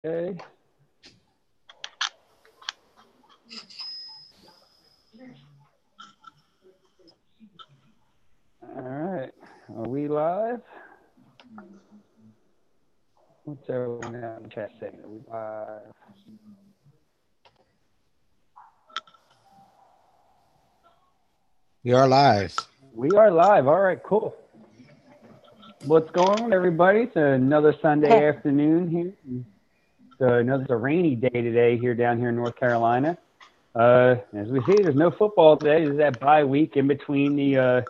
Okay. All right. Are we live? What's everyone out in the chat saying? Are we live? We are live. We are live. All right, cool. What's going on, everybody? It's another Sunday afternoon here. It's a rainy day today here down here in North Carolina. As we see, there's no football today. This is that bye week in between the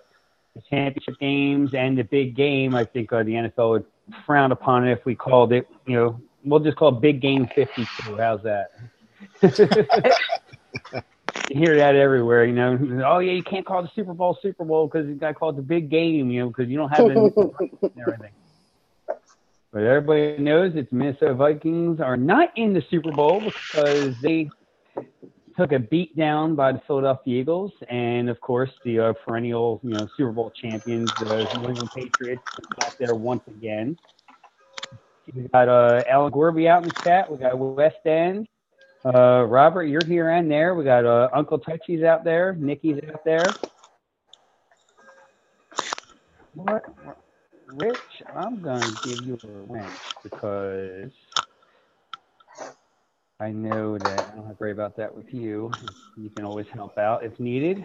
championship games and the big game. I think the NFL would frown upon it if we called it, we'll just call it Big Game 52. How's that? You hear that everywhere, Oh, yeah, you can't call the Super Bowl because you got to call it the big game, because you don't have the and everything. But everybody knows it's Minnesota Vikings are not in the Super Bowl because they took a beat down by the Philadelphia Eagles, and of course the perennial, Super Bowl champions, the New England Patriots, out there once again. We got Alan Gorby out in the chat. We got West End. Robert, you're here and there. We got Uncle Touchy's out there. Nikki's out there. What? Rich, I'm going to give you a wrench because I know that I don't have to worry about that with you. You can always help out if needed.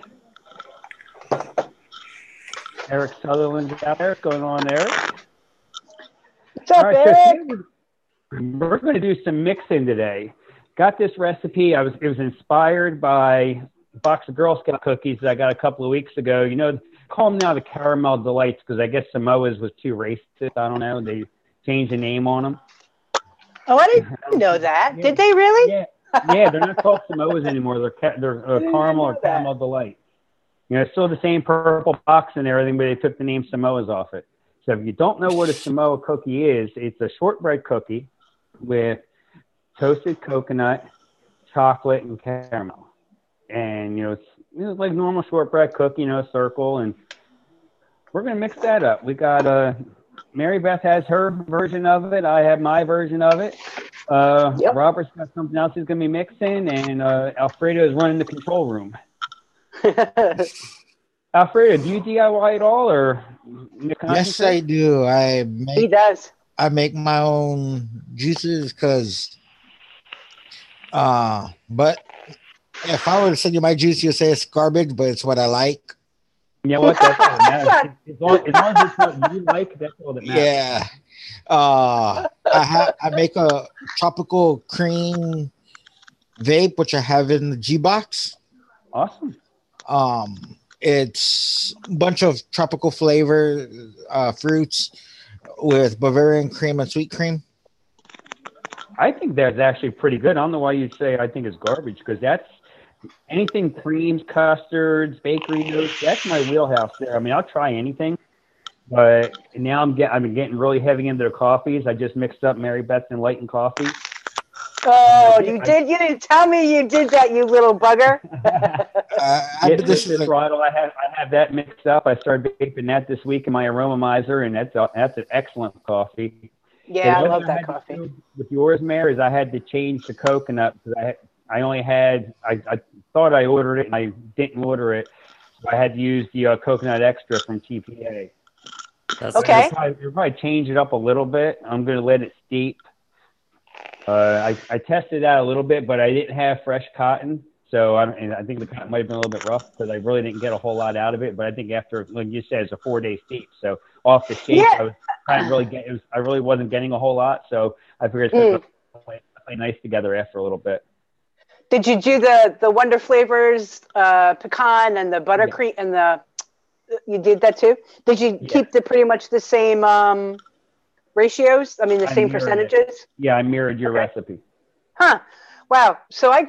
Eric Sutherland's out there. What's going on, Eric? What's up, Eric? We're going to do some mixing today. Got this recipe. It was inspired by a box of Girl Scout cookies that I got a couple of weeks ago. Call them now the Caramel Delights because I guess Samoa's was too racist. I don't know. They changed the name on them. Oh, I didn't know that. Yeah. Did they really? Yeah, they're not called Samoa's anymore. They're Caramel or Caramel Delight. It's still the same purple box and everything, but they took the name Samoa's off it. So if you don't know what a Samoa cookie is, it's a shortbread cookie with toasted coconut, chocolate, and caramel. And, it's like normal shortbread cookie, circle. And we're going to mix that up. We got Mary Beth has her version of it. I have my version of it. Yep. Robert's got something else he's going to be mixing. And Alfredo is running the control room. Alfredo, do you DIY at all? Or yes, I do. He does. I make my own juices because... but if I were to send you my juice, you'd say it's garbage, but it's what I like. You know what? That's all that matters. As long as it's what you like, that's all that matters. Yeah. I make a tropical cream vape, which I have in the G box. Awesome. It's a bunch of tropical flavor fruits with Bavarian cream and sweet cream. I think that's actually pretty good. I don't know why you'd say I think it's garbage because that's anything creams, custards, bakery notes. That's my wheelhouse there. I mean, I'll try anything, but now I'm getting really heavy into the coffees. I just mixed up Mary Beth's Enlightened coffee. Oh, you did? You didn't tell me you did that, you little bugger. This throttle. I have that mixed up. I started vaping that this week in my aromizer, and that's an excellent coffee. Yeah, I love that coffee. With yours, Mary, is I had to change the coconut because I only had I thought I ordered it and I didn't order it, so I had to use the coconut extra from TPA. That's okay. I'll probably change it up a little bit. I'm going to let it steep. I tested that a little bit, but I didn't have fresh cotton, so I think the cotton might have been a little bit rough because I really didn't get a whole lot out of it. But I think after, like you said, it's a 4-day steep, so off the shake, I was trying to I really wasn't getting a whole lot, so I figured it's going to play nice together after a little bit. Did you do the Wonder Flavors pecan and the buttercream and you did that too? Did you keep pretty much the same ratios? I mean, the same percentages? Yeah, I mirrored your recipe. Huh. Wow. So I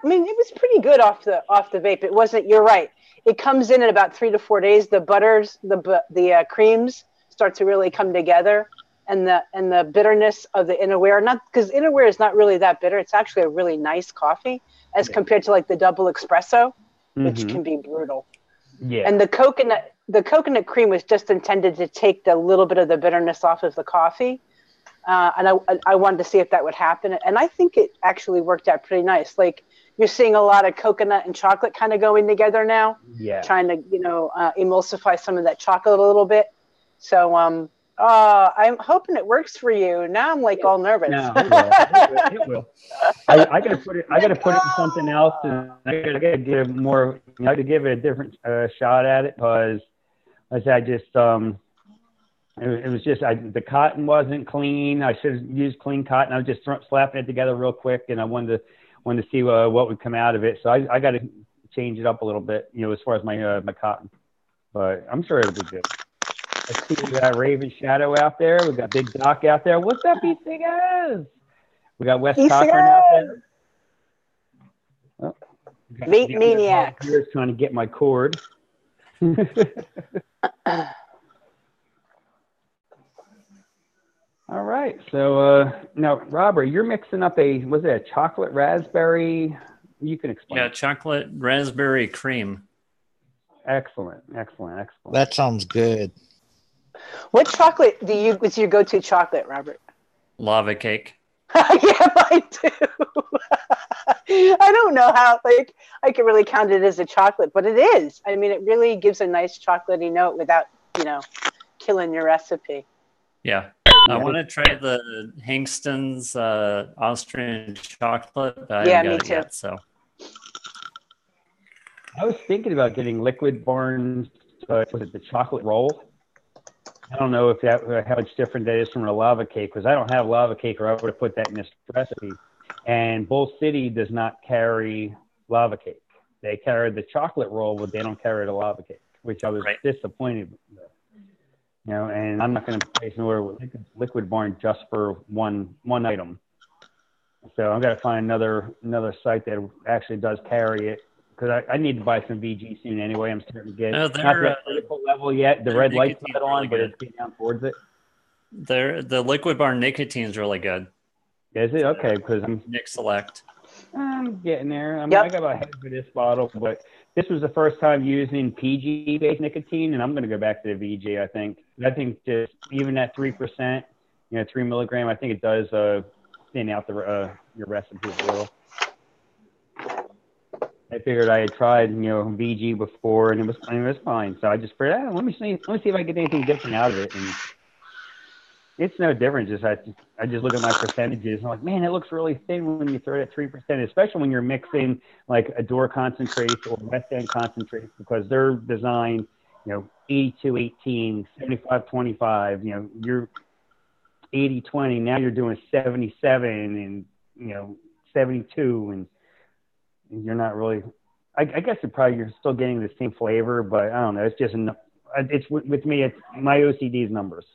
mean, it was pretty good off the vape. It wasn't, you're right. It comes in about 3 to 4 days. The butters, the creams start to really come together, and the bitterness of the Innerwear, not because Innerwear is not really that bitter. It's actually a really nice coffee as compared to like the double espresso, which can be brutal. Yeah. And the coconut cream was just intended to take the little bit of the bitterness off of the coffee. And I wanted to see if that would happen. And I think it actually worked out pretty nice. Like you're seeing a lot of coconut and chocolate kind of going together now. Yeah. Trying to, emulsify some of that chocolate a little bit. So I'm hoping it works for you. Now I'm like all nervous. No, it will. I gotta put it. I gotta put it in something else, and I gotta give more. I gotta give it a different shot at it because, as I just it was just the cotton wasn't clean. I should have used clean cotton. I was just slapping it together real quick, and I wanted to see what would come out of it. So I got to change it up a little bit, as far as my cotton. But I'm sure it'll be good. Let's see, we got Raven Shadow out there. We got Big Doc out there. What's up, E.C. guys? We got Wes Cochran out there. Oh, Meat Maniacs. Here's trying to get my cord. All right. So now, Robert, you're mixing up was it a chocolate raspberry? You can explain. Yeah, chocolate raspberry cream. Excellent. That sounds good. What chocolate is your go-to chocolate, Robert? Lava cake. Yeah, mine too. I don't know how, I can really count it as a chocolate, but it is. I mean, it really gives a nice chocolatey note without, killing your recipe. Yeah. I want to try the Hangsten's Austrian chocolate, but I haven't got it yet, so. I was thinking about getting Liquid Barn's, was it the chocolate roll? I don't know how much different that is from a lava cake, because I don't have lava cake, or I would have put that in this recipe. And Bull City does not carry lava cake. They carry the chocolate roll, but they don't carry the lava cake, which I was disappointed with. And I'm not going to place an order with Liquid Barn just for one item. So I'm going to find another site that actually does carry it, because I need to buy some VG soon anyway. I'm starting to get not the critical level yet. The red light's not on, but it's getting down towards it. The Liquid Barn nicotine is really good. Is it? Okay, because I'm Nick Select. I'm getting there. I got about half of this bottle, but this was the first time using PG-based nicotine, and I'm going to go back to the VG, I think. I think just even at 3%, 3 milligram, I think it does thin out your recipes a little. I figured I had tried, VG before, and it was fine. So I just figured, let me see if I can get anything different out of it. And it's no different. I just look at my percentages. And I'm like, man, it looks really thin when you throw it at 3%, especially when you're mixing like Adore concentrates or West End concentrates, because they're designed, 82-18, 75-25. You're 80-20. Now you're doing 77 and 72, and you're not really. I guess you're still getting the same flavor, but I don't know. It's just it's with me. It's my OCD's numbers.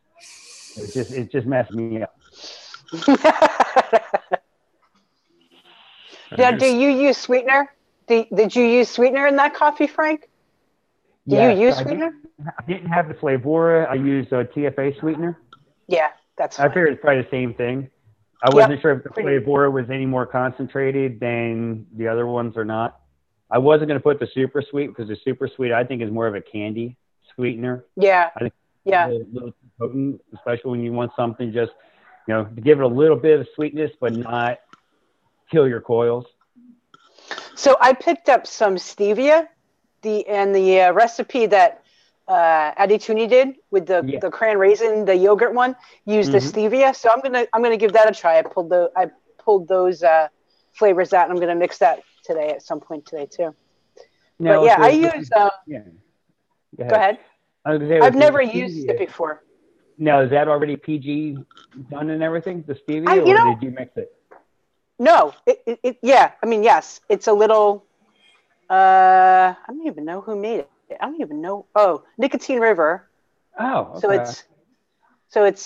It just messed me up. Now, do you use sweetener? Did you use sweetener in that coffee, Frank? Do you use sweetener? I didn't have the Flavora. I used TFA sweetener. Yeah, that's fine. I figured it's probably the same thing. I wasn't sure if the Flavora was any more concentrated than the other ones or not. I wasn't going to put the super sweet, because the super sweet I think is more of a candy sweetener. Yeah. I think a little too potent, especially when you want something just, to give it a little bit of sweetness, but not kill your coils. So I picked up some stevia, the recipe that Adi Tooney did with the cran raisin, the yogurt one, used the stevia. So I'm gonna give that a try. I pulled those flavors out, and I'm gonna mix that today at some point today too. Now, but I use. Go ahead. I've never used it before. Now, is that already PG done and everything? The stevia, or did you mix it? No, yeah. I mean, yes, it's a little. I don't even know who made it. I don't even know. Oh, Nicotine River. Oh, okay. So it's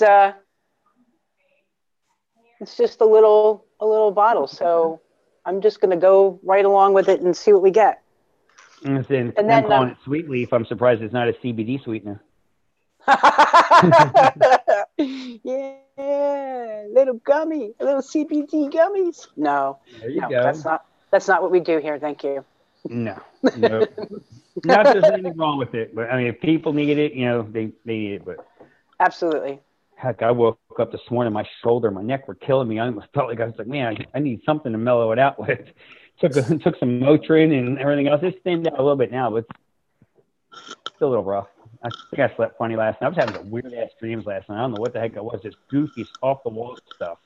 just a little bottle. So I'm just gonna go right along with it and see what we get. And then I'm calling it Sweet Leaf. I'm surprised it's not a CBD sweetener. Yeah, little CBD gummies. No, there you go. That's not what we do here. Thank you. No. Not there's anything wrong with it, but I mean, if people need it, they need it. But absolutely. Heck, I woke up this morning, my shoulder, my neck were killing me. I almost felt like I was like, man, I need something to mellow it out with. Took some Motrin and everything else. It's thinned out a little bit now, but it's still a little rough. I think I slept funny last night. I was having some weird ass dreams last night. I don't know what the heck it was. Just goofy, off the wall stuff.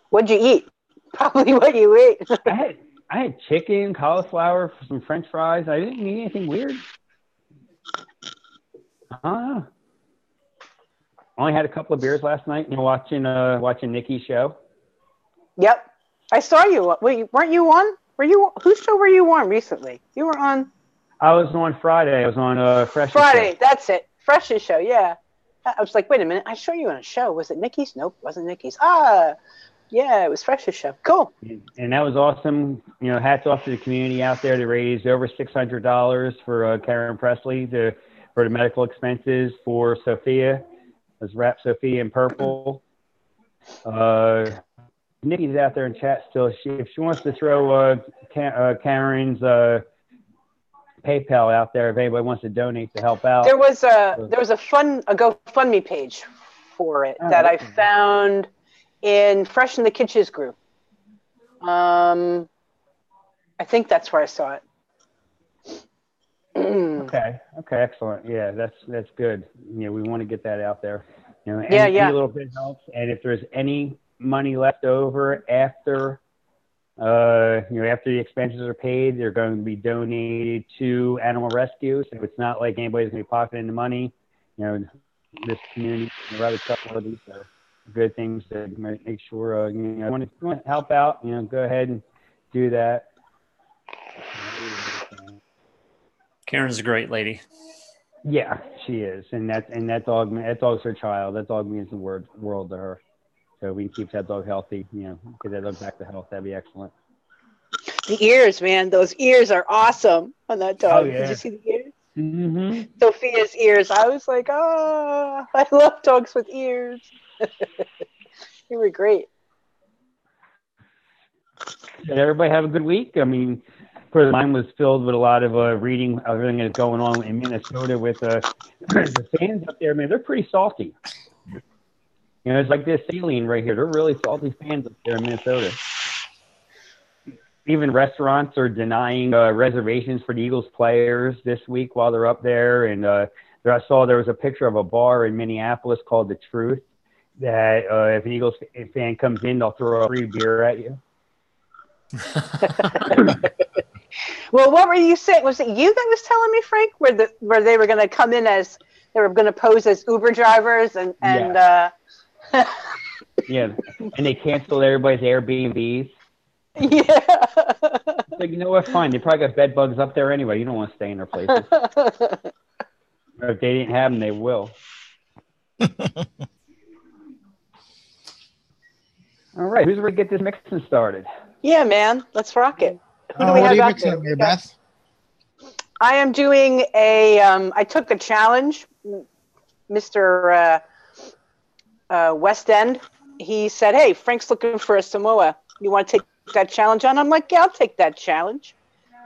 What'd you eat? Probably what you ate. I had chicken, cauliflower, some French fries. I didn't eat anything weird. I don't know. Only had a couple of beers last night. Watching Nikki's show. Yep, I saw you. Weren't you on? Whose show were you on recently? You were on. I was on Friday. I was on Fresh's Friday. show. That's it. Fresh's show. Yeah. I was like, wait a minute. I saw you on a show. Was it Nikki's? Nope, it wasn't Nikki's. Yeah, it was Fresh's show. Cool. And that was awesome. Hats off to the community out there to raise over $600 for Karen Presley for the medical expenses for Sophia. Let's wrap Sophia in purple. Nikki's out there in chat still. If she wants to throw Karen's PayPal out there, if anybody wants to donate to help out. There was a GoFundMe page for it that I found in Fresh in the Kitchens group. I think that's where I saw it. Okay, excellent. Yeah, that's good. We want to get that out there. Any little bit helps. And if there's any money left over after the expenses are paid, they're going to be donated to animal rescue. So it's not like anybody's going to be pocketing the money. This community rather trustworthy. So good things to make sure. Want to help out. Go ahead and do that. Karen's a great lady. Yeah, she is, and that dog's her child. That dog means the world to her. So we can keep that dog healthy. Get that dog back to health. That'd be excellent. The ears, man, those ears are awesome on that dog. Oh, yeah. Did you see the ears? Mm-hmm. Sophia's ears. I was like, I love dogs with ears. They were great. Did everybody have a good week? I mean, mine was filled with a lot of reading everything that's going on in Minnesota with the fans up there. Man, they're pretty salty. It's like this saline right here. They're really salty fans up there in Minnesota. Even restaurants are denying reservations for the Eagles players this week while they're up there. And I saw there was a picture of a bar in Minneapolis called The Truth that if an Eagles fan comes in, they'll throw a free beer at you. Well, what were you saying? Was it you that was telling me, Frank, where they were going to come in as they were going to pose as Uber drivers and yeah, and they canceled everybody's Airbnbs. Yeah. Like, what? Fine. They probably got bed bugs up there anyway. You don't want to stay in their places. Or if they didn't have them, they will. All right. Who's ready to get this mixing started? Yeah, man. Let's rock it. Who do we what have are you out mixing there? up here, Beth? I am doing I took a challenge. Mr. West End, he said, hey, Frank's looking for a Samoa. You want to take that challenge on? I'm like, yeah, I'll take that challenge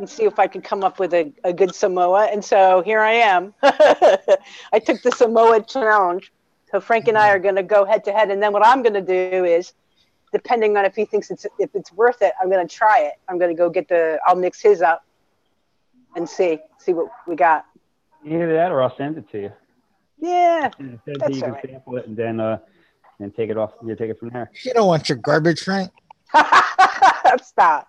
and see if I can come up with a good Samoa. And so here I am. I took the Samoa challenge. So Frank and I are going to go head to head. And then what I'm going to do is, depending on if he thinks if it's worth it, I'm going to try it. I'm going to go I'll mix his up and see what we got. Either that or I'll send it to you. Yeah. That's you can sample it and then take it off. You take it from there. You don't want your garbage, Frank. Stop.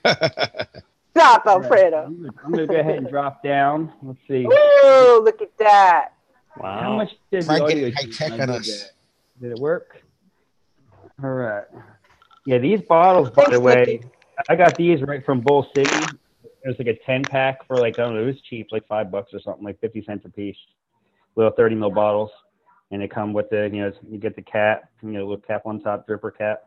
Stop, Alfredo. I'm going to go ahead and drop down. Let's see. Woo, look at that. Wow. How much did Frank the audio high tech on us. Did it work? All right. Yeah, these bottles, by the way, I got these right from Bull City. It was like a 10-pack for like, I don't know, it was cheap, like $5 or something, like 50 cents a piece. Little 30 ml bottles. And they come with the, you get the cap, little cap on top, dripper cap.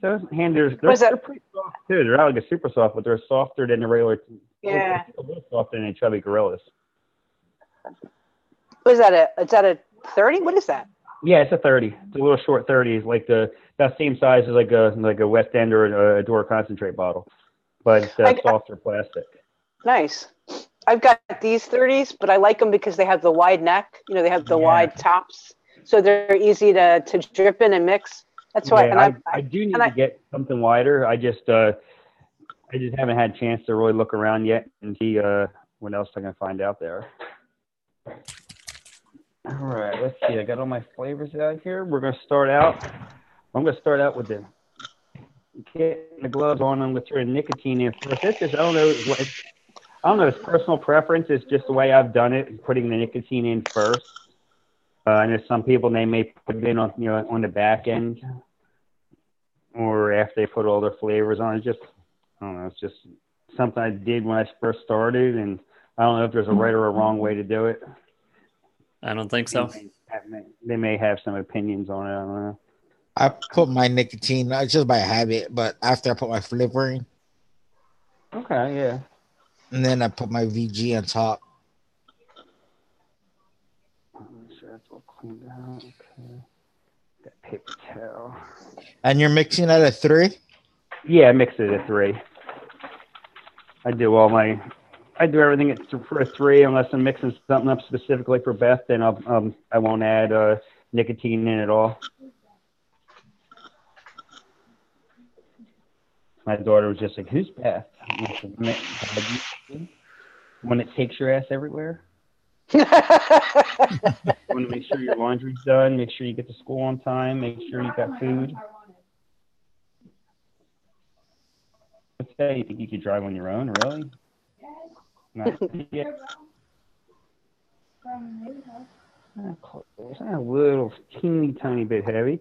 Those handers, they're pretty soft too. They're not like a super soft, but they're softer than the regular. Yeah. A little softer than the chubby gorillas. What is that? Is that a 30? What is that? Yeah, it's a 30. It's a little short 30. It's like that same size as like a West End or a Dora concentrate bottle, but it's softer plastic. Nice. I've got these 30s, but I like them because they have the wide neck. They have the wide tops. so they're easy to drip in and mix. That's why. Yeah, I do need to get something wider. I just haven't had a chance to really look around yet and see what else I can find out there. All right, let's see. I got all my flavors out here. I'm going to start out with the getting the gloves on. I'm going to throw the nicotine in first. This is, I don't know. It's personal preference. It's just the way I've done it, putting the nicotine in first. And there's some people, they may put it in on, on the back end, or after they put all their flavors on. It's just, I don't know. It's just something I did when I first started, and I don't know if there's a right or a wrong way to do it. I don't think so. They may have some opinions on it. I don't know. I put my nicotine, not just by habit, but after I put my flavoring. Okay, yeah. And then I put my VG on top. Sure, that's all cleaned out. Okay. Got paper towel. And you're mixing at a 3? Yeah, I mix it at 3. I do everything for a 3 unless I'm mixing something up specifically for Beth. Then I won't add nicotine in at all. My daughter was just like, "Who's Beth?" When it takes your ass everywhere. You want to make sure your laundry's done. Make sure you get to school on time. Make sure you got food. What's that? You think you could drive on your own? Really? Not yet. It's a little teeny tiny bit heavy.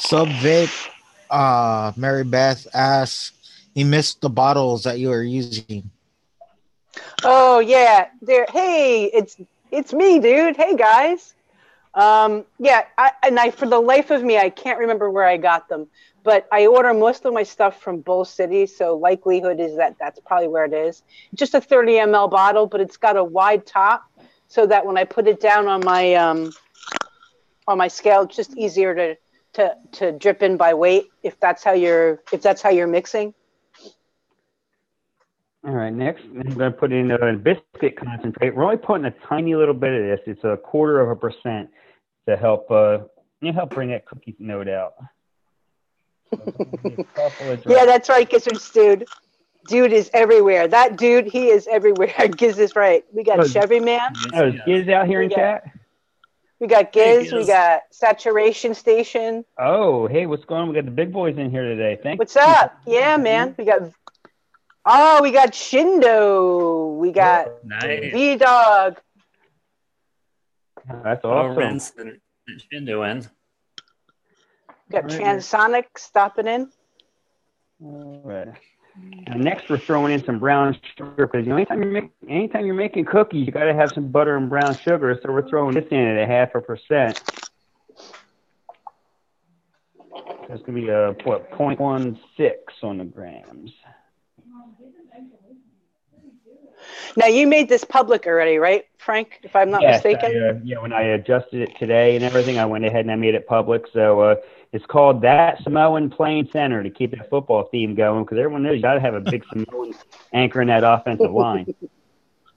Sub Vape, Mary Beth asks, he missed the bottles that you were using. Oh yeah, hey, it's me, dude. Hey guys. Yeah, I for the life of me I can't remember where I got them, but I order most of my stuff from Bull City, so likelihood is that's probably where it is. Just a 30 ml bottle, but it's got a wide top so that when I put it down on my scale, it's just easier to drip in by weight if that's how you're mixing. All right, next I'm going to put in a biscuit concentrate. We're only putting a tiny little bit of this. It's 0.25% to help bring that cookie note out. Yeah, that's right, Gizzard's dude. Dude is everywhere. That dude, he is everywhere. Giz is right. We got Chevy Man. Oh, is Giz out here in chat? We got Giz. Hey, we got Saturation Station. Oh, hey, what's going on? We got the big boys in here today. What's up? Yeah, man. We got Shindo. We got V-Dog. That's awesome. Rinse and Shindo in. We got Transonic stopping in. All right. Now next, we're throwing in some brown sugar because anytime you're making cookies, you got to have some butter and brown sugar. So we're throwing this in at 0.5%. That's going to be 0.16 on the grams. Now you made this public already, right, Frank? If I'm not mistaken. When I adjusted it today and everything, I went ahead and I made it public. So it's called That Samoan Playing Center to keep that football theme going because everyone knows you got to have a big Samoan anchor in that offensive line.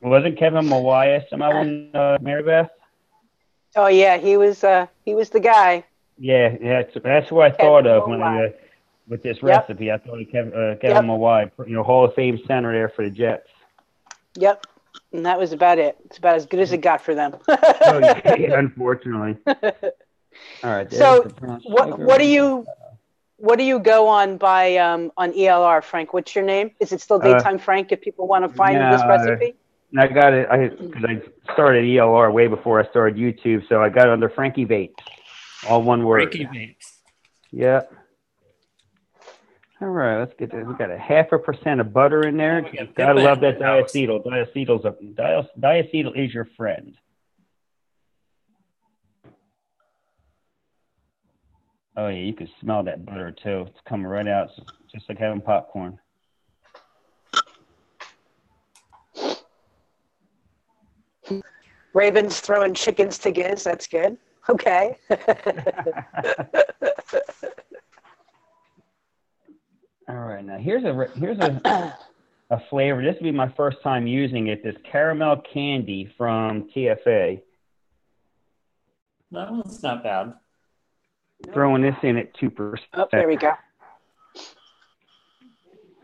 Wasn't Kevin Mawaya Samoan, Mary Beth? Oh yeah, he was the guy. Yeah, that's what I thought of when with this recipe. I thought of Kevin Mawaya, Hall of Fame center there for the Jets. Yep, and that was about it. It's about as good as it got for them. Oh, yeah, unfortunately. All right. So, what do you go on by on ELR, Frank? What's your name? Is it still Daytime Frank? If people want to find this recipe. I got it. Because I started ELR way before I started YouTube, so I got it under Frankie Vapes, all one word. Frankie Vapes. Yeah. All right, let's get this. We got 0.5% of butter in there. Gotta love that diacetyl. Diacetyl is your friend. Oh yeah, you can smell that butter too. It's coming right out, just like having popcorn. Ravens throwing chickens to Giz. That's good. Okay. All right, now here's a a flavor. This will be my first time using it. This caramel candy from TFA. That one's not bad. Throwing this in at 2%. Oh, there we go.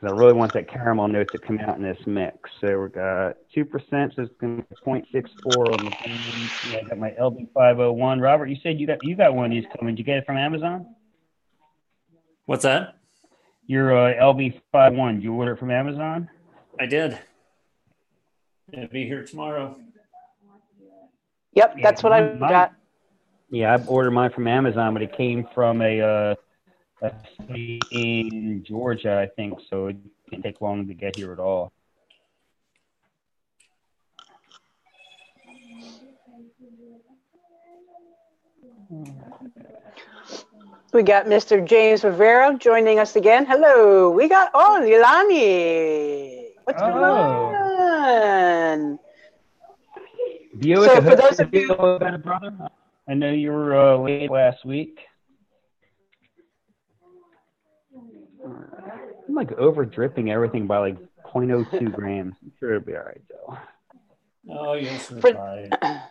I really want that caramel note to come out in this mix. So we got 2%, so it's going to be 0.64 on the thing. Yeah, I got my LB501. Robert, you said you got one of these coming. Did you get it from Amazon? What's that? Your LB51. Did you order it from Amazon? I did. It'll be here tomorrow. Yep, that's what I got. Yeah, I ordered mine from Amazon, but it came from a state in Georgia, I think, so it didn't take long to get here at all. We got Mr. James Rivera joining us again. Hello. We got Lilani. What's going on? Buick, so for those of you, brother, I know you were late last week. I'm like over dripping everything by like 0.02 grams. I'm sure it'll be all right though. Oh, you'll survive. All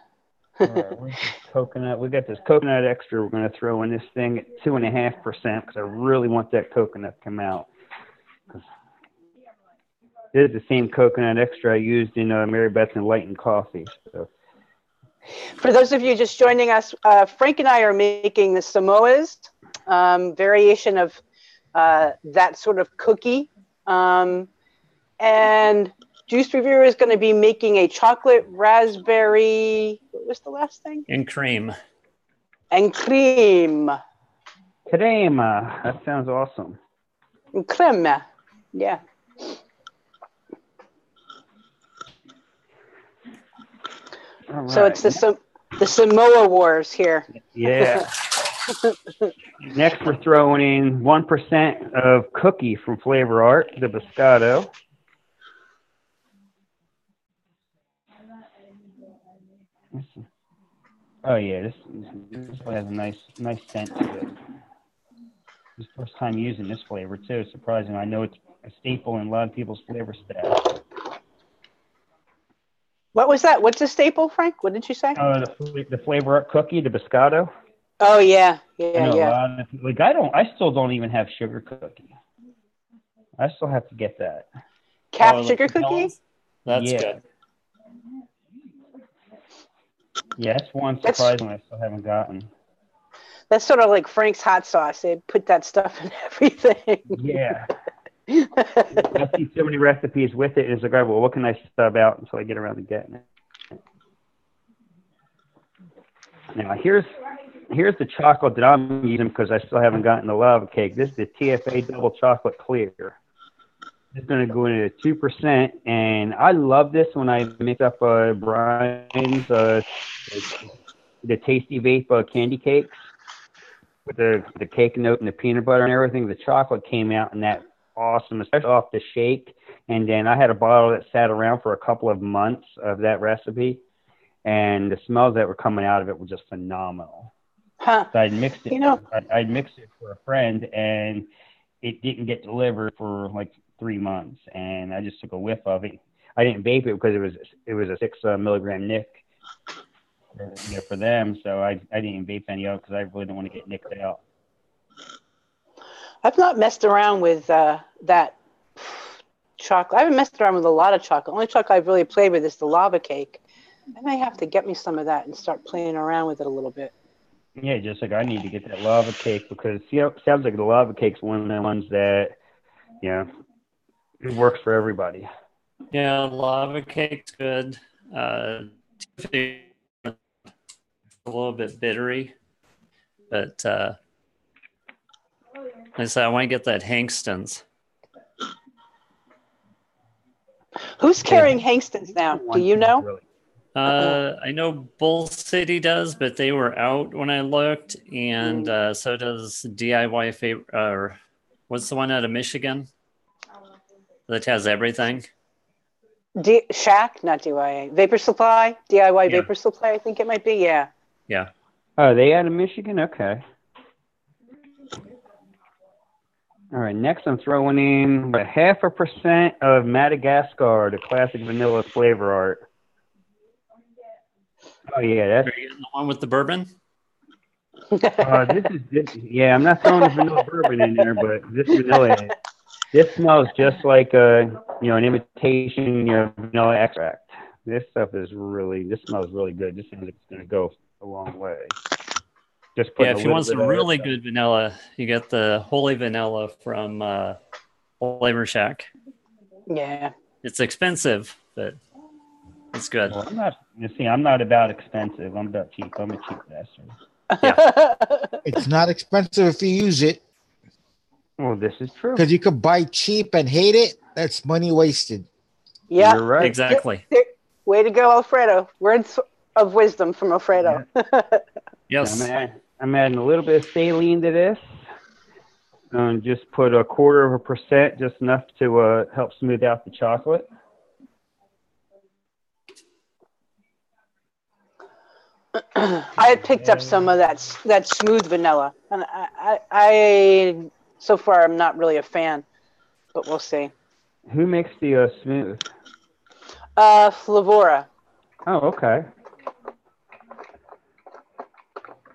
right, coconut. We got this coconut extra. We're going to throw in this thing at 2.5% because I really want that coconut to come out. This is the same coconut extra I used in Mary Beth's Enlightened Coffee. So. For those of you just joining us, Frank and I are making the Samoas, variation of that sort of cookie. And Juice Reviewer is going to be making a chocolate raspberry. What was the last thing? And cream. And cream. Crema. That sounds awesome. And crema. Yeah. Right. So it's the Samoa Wars here. Yeah. Next, we're throwing in 1% of cookie from Flavor Art, the Biscotto. Oh yeah, this one has a nice scent to it. This is the first time using this flavor too. Surprising. I know it's a staple in a lot of people's flavor stash. What was that? What's a staple, Frank? What did you say? The Flavor Art cookie, the Biscotto. Oh yeah. A lot of people, I still don't even have sugar cookie. I still have to get that. Cap sugar cookie? That's good. Yeah, that's one surprisingly I still haven't gotten. That's sort of like Frank's hot sauce. They put that stuff in everything. Yeah. I see so many recipes with it. It's like, well, what can I stub out until I get around to getting it? Now, here's the chocolate that I'm using because I still haven't gotten the lava cake. This is the TFA Double Chocolate Clear. It's going to go into 2%, and I love this when I mix up Brian's the Tasty Vape candy cakes with the cake note and the peanut butter and everything. The chocolate came out in that awesome, especially off the shake. And then I had a bottle that sat around for a couple of months of that recipe, and the smells that were coming out of it were just phenomenal. Huh. So I'd mixed it. I'd mixed it for a friend, and it didn't get delivered for like 3 months, and I just took a whiff of it. I didn't vape it because it was a 6 milligram nic for them, so I didn't vape any of it because I really didn't want to get nicked out. I've not messed around with that chocolate. I haven't messed around with a lot of chocolate. The only chocolate I've really played with is the lava cake. I may have to get me some of that and start playing around with it a little bit. Yeah, just like I need to get that lava cake because it sounds like the lava cake's one of the ones that, it works for everybody. Yeah, lava cake's good. A little bit bittery, but like I said, I want to get that Hankston's. Who's carrying Hankston's now? Do you know? I know Bull City does, but they were out when I looked, and so does DIY. What's the one out of Michigan that has everything? Shack, not DIY. Vapor Supply, DIY Vapor Supply. I think it might be. Yeah. Yeah. Oh, they out of Michigan? Okay. All right, next I'm throwing in 0.5% of Madagascar, the classic vanilla flavor art. Oh yeah, Are that's you getting the one with the bourbon? yeah. I'm not throwing the vanilla bourbon in there, but this vanilla, this smells just like an imitation vanilla extract. This smells really good. This is going to go a long way. Just Yeah, putting if a you little want bit some of really good vanilla, you get the Holy Vanilla from Flavor Shack. Yeah. It's expensive, but it's good. Well, I'm not about expensive. I'm about cheap. I'm a cheap bastard. Yeah. It's not expensive if you use it. Well, this is true. Because you could buy cheap and hate it. That's money wasted. Yeah. You're right. Exactly. Way to go, Alfredo. Words of wisdom from Alfredo. Yeah. Yes. I'm adding a little bit of saline to this. And just put 0.25%, just enough to help smooth out the chocolate. I had picked up some of that smooth vanilla, and I so far I'm not really a fan, but we'll see. Who makes the smooth? Flavora. Oh, okay.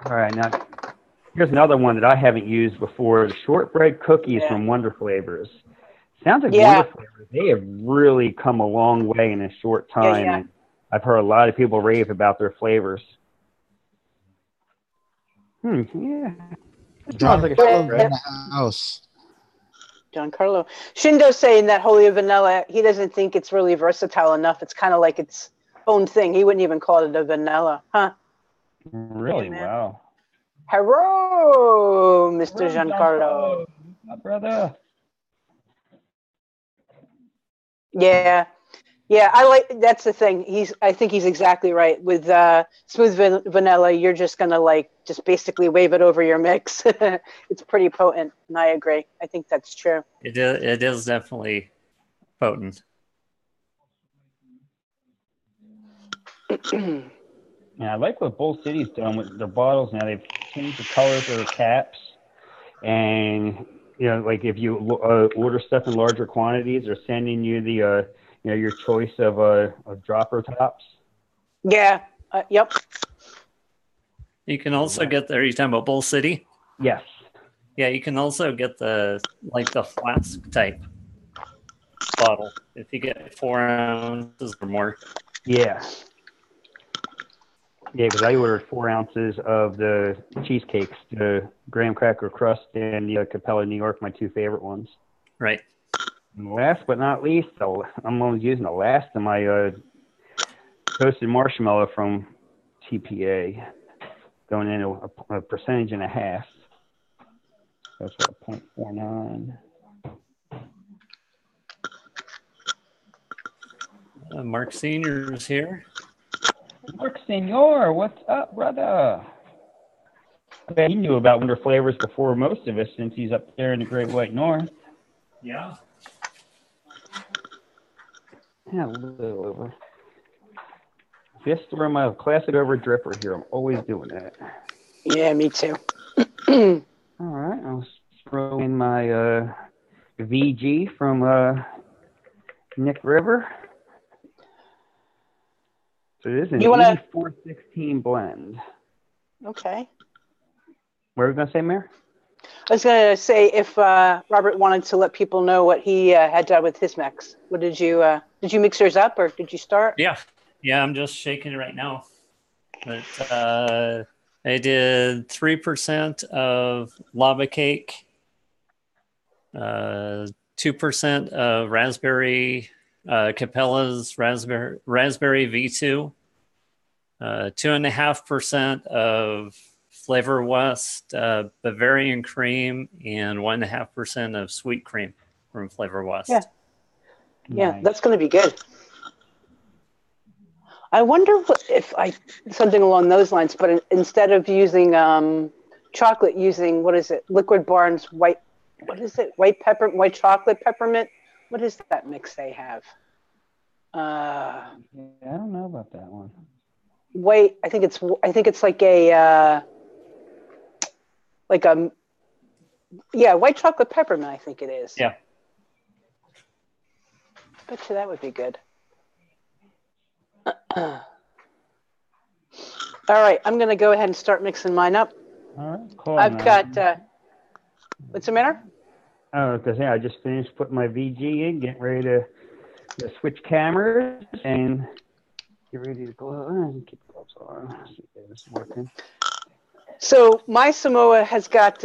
All right, now here's another one that I haven't used before: the shortbread cookies from Wonder Flavors. Sounds like Wonder Flavors. They have really come a long way in a short time, and I've heard a lot of people rave about their flavors. Yeah. John Like in the house. Giancarlo. Shindo's saying that Holy Vanilla, he doesn't think it's really versatile enough. It's kind of like its own thing. He wouldn't even call it a vanilla. Huh? Really? Wow. Hello, Mr. Giancarlo. My brother. Yeah. That's the thing. I think he's exactly right. With smooth vanilla, you're just gonna just basically wave it over your mix. It's pretty potent, and I agree. I think that's true. It is definitely potent. Yeah, I like what Bull City's done with their bottles now. They've changed the colors of their caps, and like if you order stuff in larger quantities, they're sending you the your choice of dropper tops. Yeah. Yep. You can also get there. Are you talking about Bull City? Yes. Yeah, you can also get the flask type bottle if you get 4 ounces or more. Yeah. Yeah, because I ordered 4 ounces of the cheesecakes, the graham cracker crust and the Capella New York, my two favorite ones. Right. And last but not least, I'm only using the last of my toasted marshmallow from TPA, going into a percentage and a half. That's what, 0.49. Mark Sr. is here. Mark Senior, what's up, brother? I bet he knew about Wonder Flavors before most of us, since he's up there in the Great White North. Yeah. Yeah, a little over. Just throw my classic over dripper here. I'm always doing that. Yeah, me too. All right, I'll throw in my VG from Nick River. So it is an 84-16 blend. Okay. What were we going to say, Mayor? I was going to say if Robert wanted to let people know what he had done with his mix. What did you mix yours up, or did you start? Yeah, I'm just shaking it right now. But I did 3% of lava cake, 2% of raspberry, Capella's raspberry V2, 2.5% of Flavor West Bavarian cream, and 1.5% of sweet cream from Flavor West. Yeah, Nice. That's going to be good. I wonder something along those lines, but instead of using chocolate, using Liquid Barn's white chocolate peppermint. What is that mix they have? I don't know about that one. White. I think it's like a Yeah, white chocolate peppermint, I think it is. Yeah. Bet you that would be good. All right, I'm going to go ahead and start mixing mine up. All right, cool. I've got, what's the matter? Oh, because I just finished putting my VG in, getting ready to switch cameras and get ready to go. Keep the gloves on. See if this is working. So my Samoa has got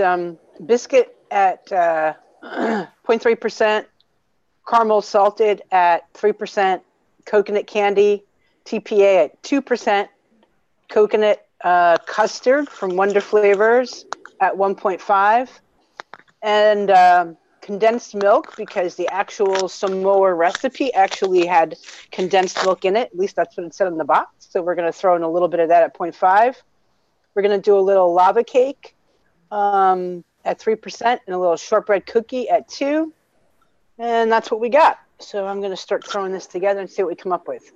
biscuit at 0.3%, caramel salted at 3%, coconut candy, TPA at 2%, coconut custard from Wonder Flavors at 1.5, and condensed milk, because the actual Samoa recipe actually had condensed milk in it. At least that's what it said on the box. So we're going to throw in a little bit of that at 0.5. We're going to do a little lava cake at 3% and a little shortbread cookie at 2. And that's what we got. So I'm going to start throwing this together and see what we come up with.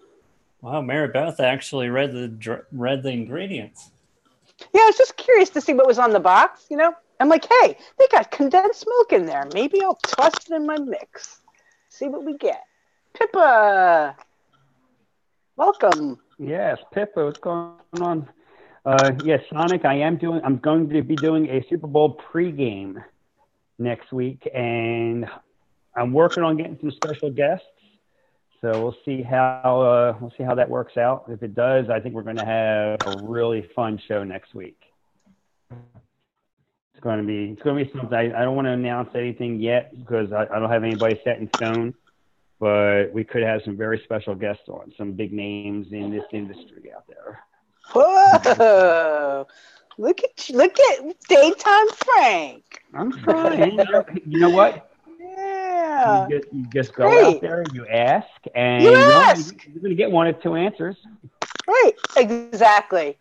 Wow, Mary Beth actually read the ingredients. Yeah, I was just curious to see what was on the box, you know? I'm like, hey, they got condensed milk in there. Maybe I'll toss it in my mix. See what we get. Pippa, welcome. Yes, Pippa, what's going on? Yes, Sonic, I'm going to be doing a Super Bowl pregame next week, and I'm working on getting some special guests. So we'll see how that works out. If it does, I think we're going to have a really fun show next week. It's going to be something. I don't want to announce anything yet because I don't have anybody set in stone, but we could have some very special guests on, some big names in this industry out there. Whoa! Look at Daytime Frank. I'm trying. You know what? Yeah. You just go out there, you ask, and you're going to get one or two answers. Right. Exactly.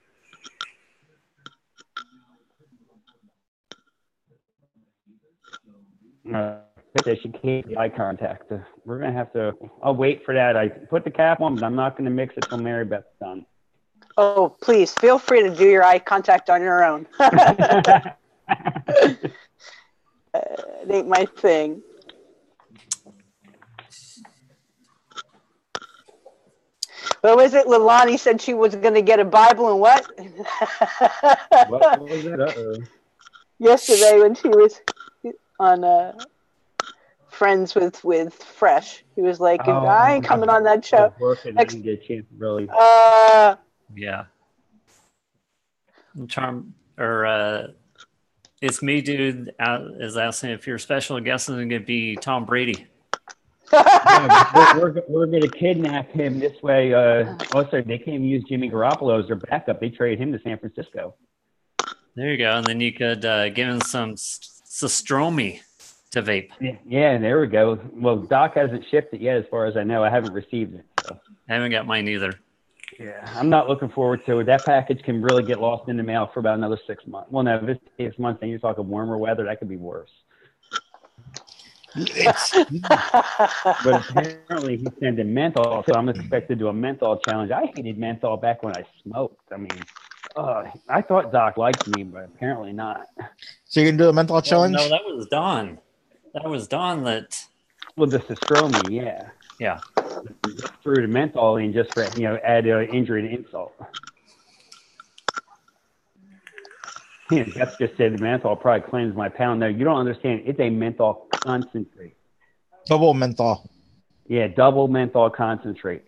She can't eye contact. We're going to have to. I'll wait for that. I put the cap on, but I'm not going to mix it till Mary Beth's done. Oh, please feel free to do your eye contact on your own. It ain't my thing. What was it? Leilani said she was going to get a Bible and what? What was it? Uh-oh. Yesterday when she was on Friends with Fresh, he was like, I ain't coming on that show. Working, I didn't get a chance to really. Yeah. It's me, dude, is asking if your special guest is going to be Tom Brady. Yeah, we're going to kidnap him this way. Also, they can't even use Jimmy Garoppolo as their backup. They traded him to San Francisco. There you go. And then you could give him some Sostromi to vape. Yeah, there we go. Well, Doc hasn't shipped it yet, as far as I know. I haven't received it. So. I haven't got mine either. Yeah, I'm not looking forward to it. That package can really get lost in the mail for about another 6 months. Well, no, if it's 6 months and you're talking warmer weather, that could be worse. But apparently he's sending menthol, so I'm expected to do a menthol challenge. I hated menthol back when I smoked. I mean, I thought Doc liked me, but apparently not. So you can do a menthol challenge? No, that was Don. That was Don that. Well, the Sostromi, yeah. Yeah. Threw the menthol in just for, add injury to insult. Yeah, Jeff just said the menthol probably cleanses my pound. No, you don't understand. It's a menthol concentrate. Double menthol. Yeah, double menthol concentrate.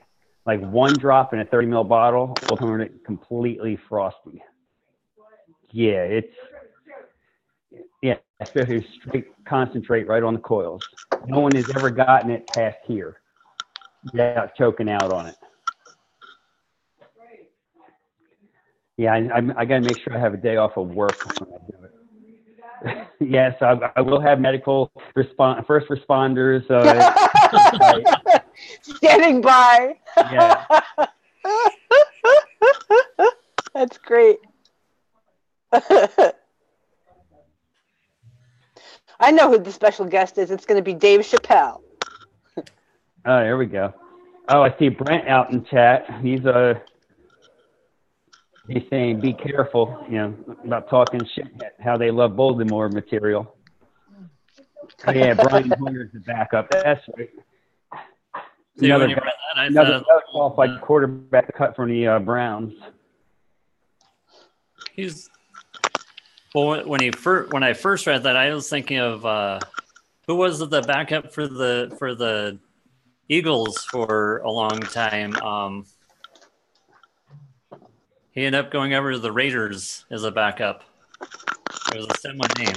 Like 1 drop in a 30 ml bottle will turn it completely frosty. Yeah, especially straight concentrate right on the coils. No one has ever gotten it past here without choking out on it. Yeah, I got to make sure I have a day off of work when I do it. Yes, I will have medical first responders standing by. Yeah. That's great. I know who the special guest is. It's going to be Dave Chappelle. Oh, there we go. Oh, I see Brent out in chat. He's saying be careful, about talking shit, how they love Voldemort material. Oh, yeah, Brian Hoyer's the backup. That's right. See, Another when you read that, I another thought qualified quarterback cut from the Browns. he's well. When I first read that, I was thinking of who was the backup for the Eagles for a long time. He ended up going over to the Raiders as a backup. It was a similar name.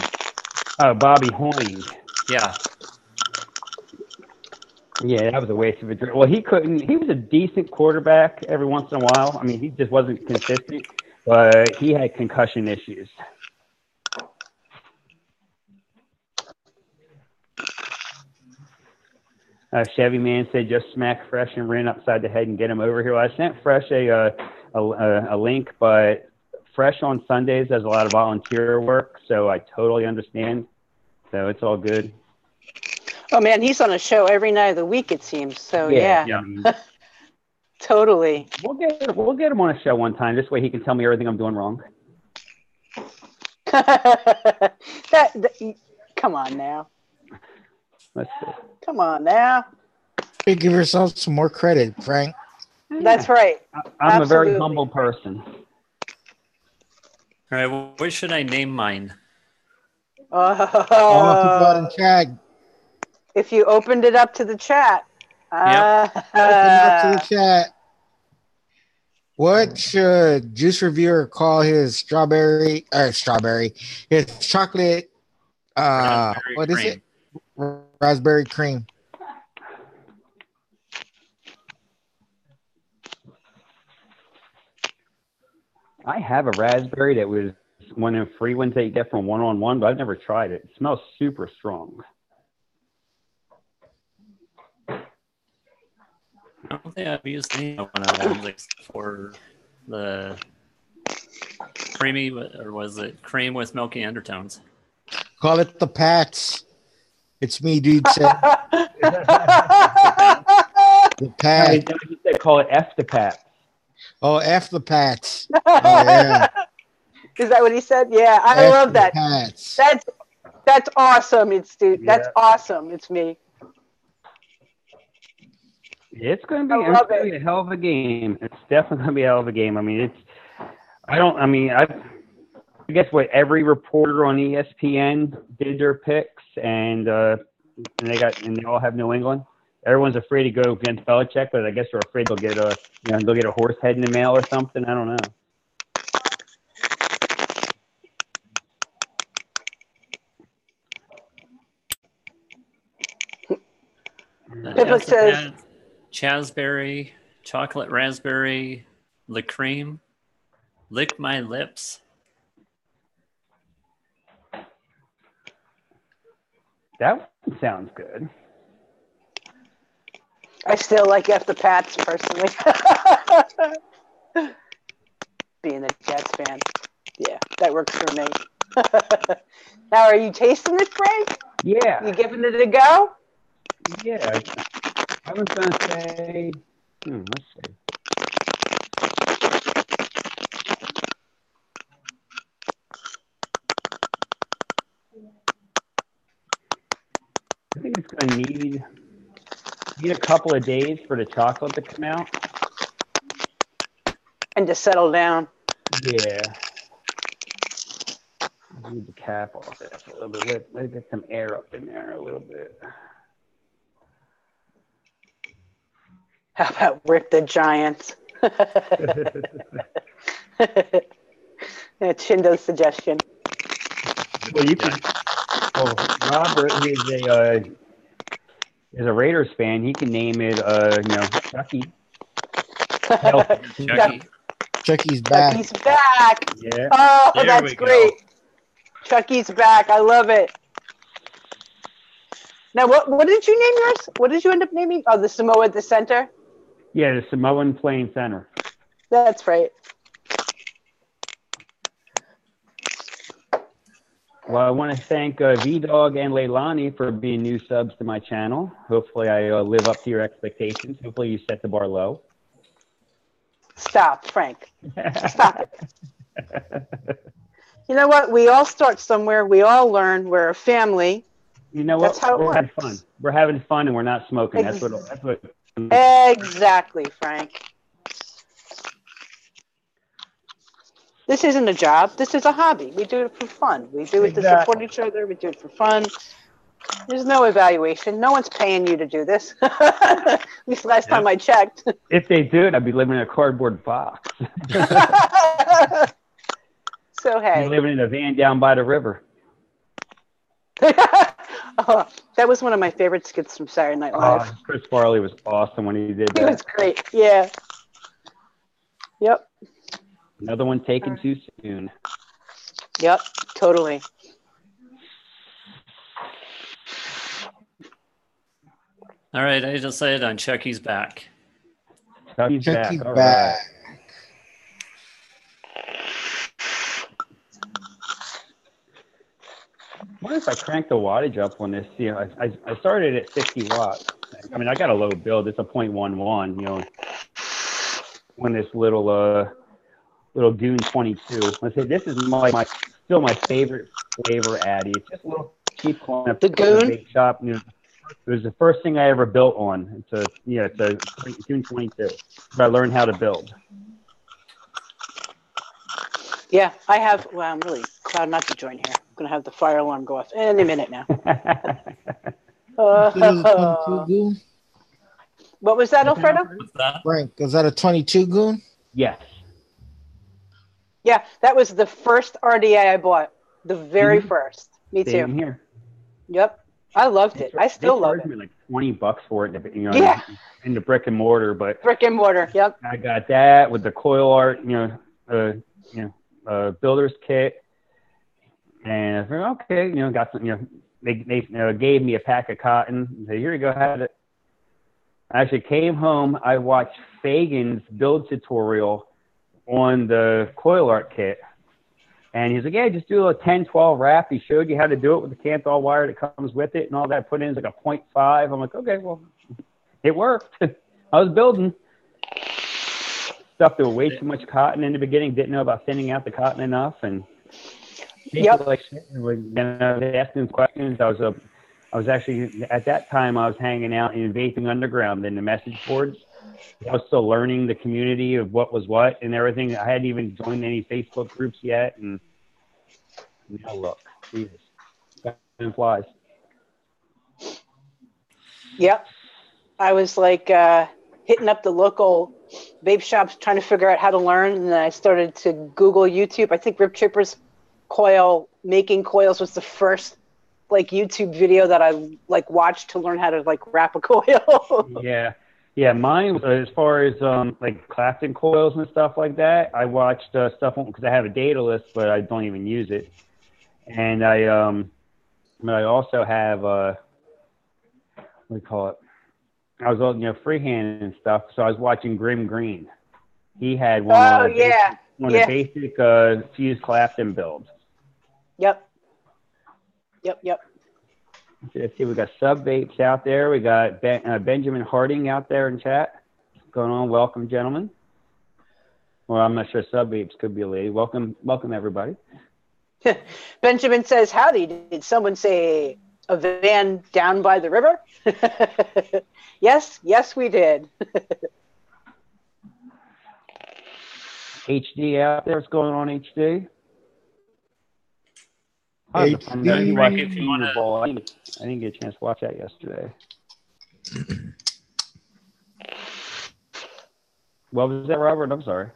Oh, Bobby Hoying. Yeah. Yeah, that was a waste of a draft. Well, he couldn't. He was a decent quarterback every once in a while. I mean, he just wasn't consistent, but he had concussion issues. Chevy Man said, just smack Fresh and Ren upside the head and get him over here. Well, I sent Fresh a link, but Fresh on Sundays does a lot of volunteer work, so I totally understand. So it's all good. Oh man, he's on a show every night of the week, it seems. So yeah. I mean, totally. We'll get him on a show one time. This way he can tell me everything I'm doing wrong. Come on now. Let's see. Come on now. You give yourself some more credit, Frank. That's right. I'm a very humble person. All right, well, what should I name mine? If you opened it up to the chat. Open it up to the chat. What should Juice Reviewer call his his chocolate, what is it? Raspberry cream. I have a raspberry that was one of the free ones that you get from One-on-One, but I've never tried it. It smells super strong. I don't think I've used any one of them except for the creamy, or was it cream with milky undertones? Call it the Pats. It's me, dude. Said. The Pats. They call it F the Pats. Oh, F the Pats. Oh, yeah. Is that what he said? Yeah, I love that. Pats. That's awesome. That's awesome. It's me. It's going to be a hell of a game. It's definitely going to be a hell of a game. I mean, I guess what every reporter on ESPN did their picks, and they all have New England. Everyone's afraid to go against Belichick, but I guess they're afraid they'll get a horse head in the mail or something. I don't know. Pippa says Chasberry, chocolate raspberry, the cream, lick my lips. That sounds good. I still like F the Pats personally. Being a Jets fan. Yeah, that works for me. Now, are you tasting it, Frank? Yeah. You giving it a go? Yeah. I was going to say, let's see. I think it's going to need a couple of days for the chocolate to come out. And to settle down. Yeah. I need the cap off that a little bit. Let's get some air up in there a little bit. How about Rick the Giant? Chindo's suggestion. Well, you can. Well, Robert is a Raiders fan. He can name it, Chucky. Chucky. Chucky's back. Chucky's back. Yeah. Oh, that's great. Chucky's back. I love it. Now, what did you name yours? What did you end up naming? Oh, the Samoa at the center? Yeah, the Samoan playing center. That's right. Well, I want to thank V-Dog and Leilani for being new subs to my channel. Hopefully, I live up to your expectations. Hopefully, you set the bar low. Stop, Frank. Stop it. You know what? We all start somewhere. We all learn. We're a family. You know That's what? how it We're having works. fun. We're having fun, and we're not smoking. That's what. Exactly, Frank. This isn't a job. This is a hobby. We do it for fun. We do it to support each other. We do it for fun. There's no evaluation. No one's paying you to do this. At least last time I checked. If they did, I'd be living in a cardboard box. So, hey. You're living in a van down by the river. Oh, that was one of my favorite skits from Saturday Night Live. Chris Farley was awesome when he did that. He was great. Yeah. Yep. Another one taken too soon. Yep, totally. All right, I decided on Chucky's back. Chucky's back. Chucky's All back. right. I wonder if I crank the wattage up on this. You know, I started at 60 watts. I mean, I got a low build. It's a 0.11. You know, on this little Goon 22. Let's say this is still my favorite flavor Addy. It's just a little cheap corn up the Goon bake shop. You know, it was the first thing I ever built on. It's a Goon 22. But I learned how to build. Yeah, I have. Well, I'm really proud not to join here. I'm gonna have the fire alarm go off any minute now. What was that, Alfredo? What's that? Frank, is that a 22 Goon? Yes. Yeah, that was the first RDA I bought. The very first. Me too. Same here. Yep. I loved it. I still love it. They charged me like $20 for it, you know, Yeah. in the brick and mortar. But Brick and mortar. Yep. I got that with the coil art, builder's kit, and I figured, okay, got some, they gave me a pack of cotton. Said, here you go, have it. I actually came home. I watched Fagan's build tutorial on the coil art kit, and he's like, yeah, just do a 10-12 wrap. He showed you how to do it with the Canthal wire that comes with it and all that. Put in is like a 0.5. I'm like, okay, well, it worked. I was building stuff that was way too much cotton in the beginning. Didn't know about thinning out the cotton enough, and like asking questions. I was actually at that time I was hanging out in Vaping Underground in the message boards. I was still learning the community of what was what and everything. I hadn't even joined any Facebook groups yet, and now look, Jesus, time flies. Yep. I was like hitting up the local vape shops trying to figure out how to learn, and then I started to Google YouTube. I think Rip Chipper's making coils was the first like YouTube video that I like watched to learn how to like wrap a coil. Yeah, mine as far as like Clapton coils and stuff like that. I watched stuff because I have a data list, but I don't even use it. And I also have what do you call it? I was freehand and stuff, so I was watching Grim Green. He had one of the basic fused Clapton builds. Yep. Let's see, we got Sub Vapes out there. We got Benjamin Harding out there in chat. What's going on? Welcome, gentlemen. Well, I'm not sure Sub Vapes could be a lady. Welcome, everybody. Benjamin says, howdy. Did someone say a van down by the river? Yes, we did. HD out there. What's going on, HD? HD. If you wanna... I didn't get a chance to watch that yesterday. What was that, Robert? I'm sorry.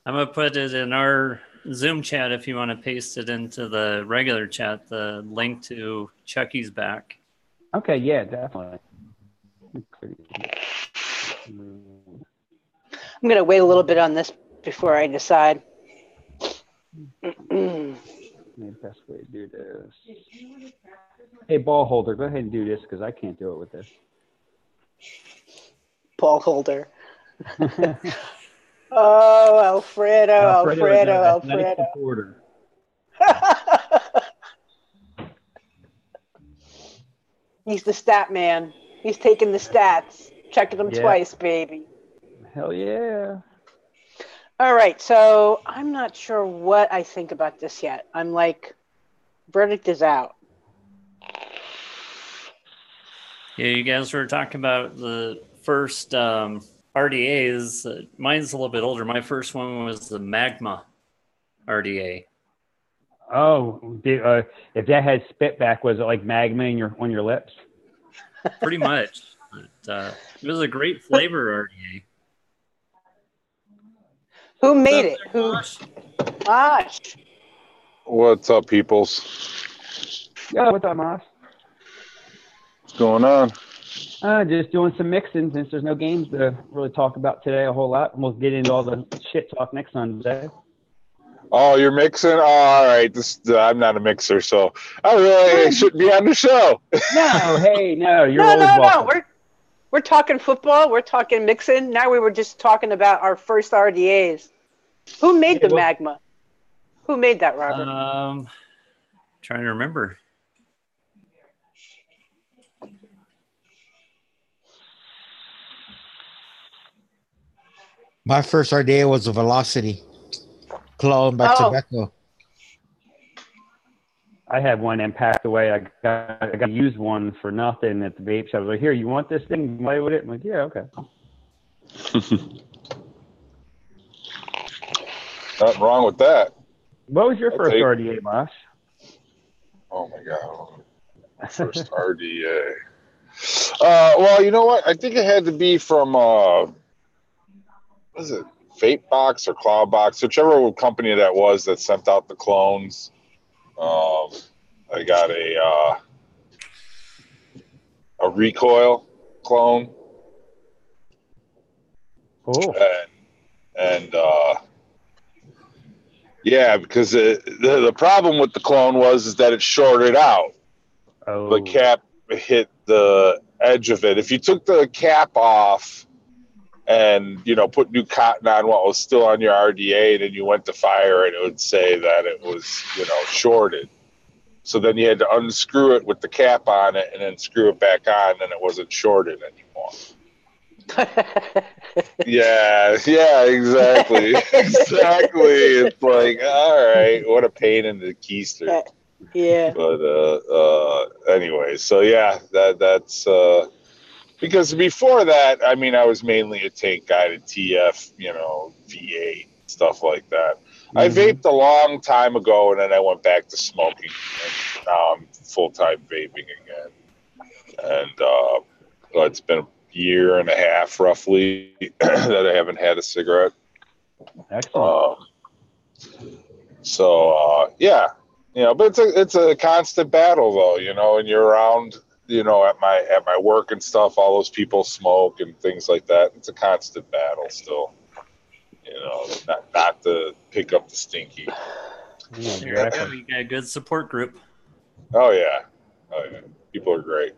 I'm going to put it in our Zoom chat if you want to paste it into the regular chat, the link to Chucky's back. Okay, yeah, definitely. I'm going to wait a little bit on this before I decide. The best way to do this. Hey, ball holder, go ahead and do this because I can't do it with this. Ball holder. Oh, Alfredo. He's the stat man. He's taking the stats. Checking them twice, baby. Hell yeah. All right, so I'm not sure what I think about this yet. I'm like, verdict is out. Yeah, you guys were talking about the first RDAs. Mine's a little bit older. My first one was the Magma RDA. Oh, if that had spit back, was it like magma on your lips? Pretty much. But, it was a great flavor RDA. Who made it? Who? Mosh. What's up, peoples? Yeah, what's up, Moss? What's going on? Just doing some mixing since there's no games to really talk about today a whole lot. We'll get into all the shit talk next Sunday. Oh, you're mixing? Oh, all right. I'm not a mixer, so I really shouldn't be on the show. No, hey, no, you're No, always no, no. welcome. We're talking football. We're talking mixing. Now we were just talking about our first RDAs. Who made the Magma? Who made that, Robert? Trying to remember. My first RDA was a Velocity clone by Tobacco. I had one and packed away. I got to use one for nothing at the vape shop. I was like, here, you want this thing? Play with it? I'm like, yeah, okay. Nothing wrong with that. What was your first RDA, Boss? Oh, my God. First RDA. Well, you know what? I think it had to be from, what is it? Vape Box or Cloud Box, whichever company that was that sent out the clones. I got a recoil clone. Cool. And yeah, because the problem with the clone is that it shorted out. Oh. The cap hit the edge of it. If you took the cap off and, you know, put new cotton on what was still on your RDA, and then you went to fire it, it would say that it was, you know, shorted. So then you had to unscrew it with the cap on it and then screw it back on, and it wasn't shorted anymore. Yeah, exactly. Exactly. It's like, all right, what a pain in the keister. Yeah. But anyway, so yeah, that's because before that, I mean, I was mainly a tank guy to TF, you know, V8, stuff like that. Mm-hmm. I vaped a long time ago, and then I went back to smoking, and now I'm full-time vaping again. And it's been a year and a half, roughly, that I haven't had a cigarette. Excellent. Yeah, you know, but it's a constant battle, though, you know, and you're around, you know, at my work and stuff, all those people smoke and things like that. It's a constant battle still, you know, not to pick up the stinky. Yeah, we got a good support group. Oh yeah, people are great.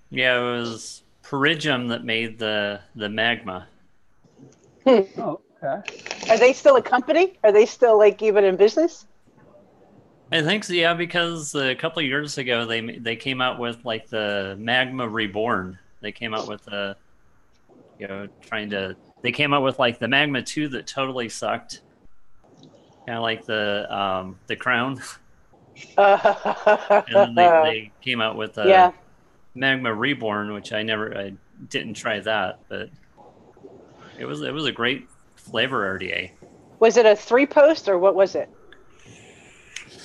Yeah, it was Perigium that made the Magma. Oh, okay. Are they still a company? Are they still like even in business? I think so, yeah, because a couple of years ago they came out with like the Magma Reborn. They came out with they came out with like the Magma 2 that totally sucked. Kind of like the Crown. And then they came out with Magma Reborn, which I didn't try that, but it was a great flavor RDA. Was it a 3-post or what was it?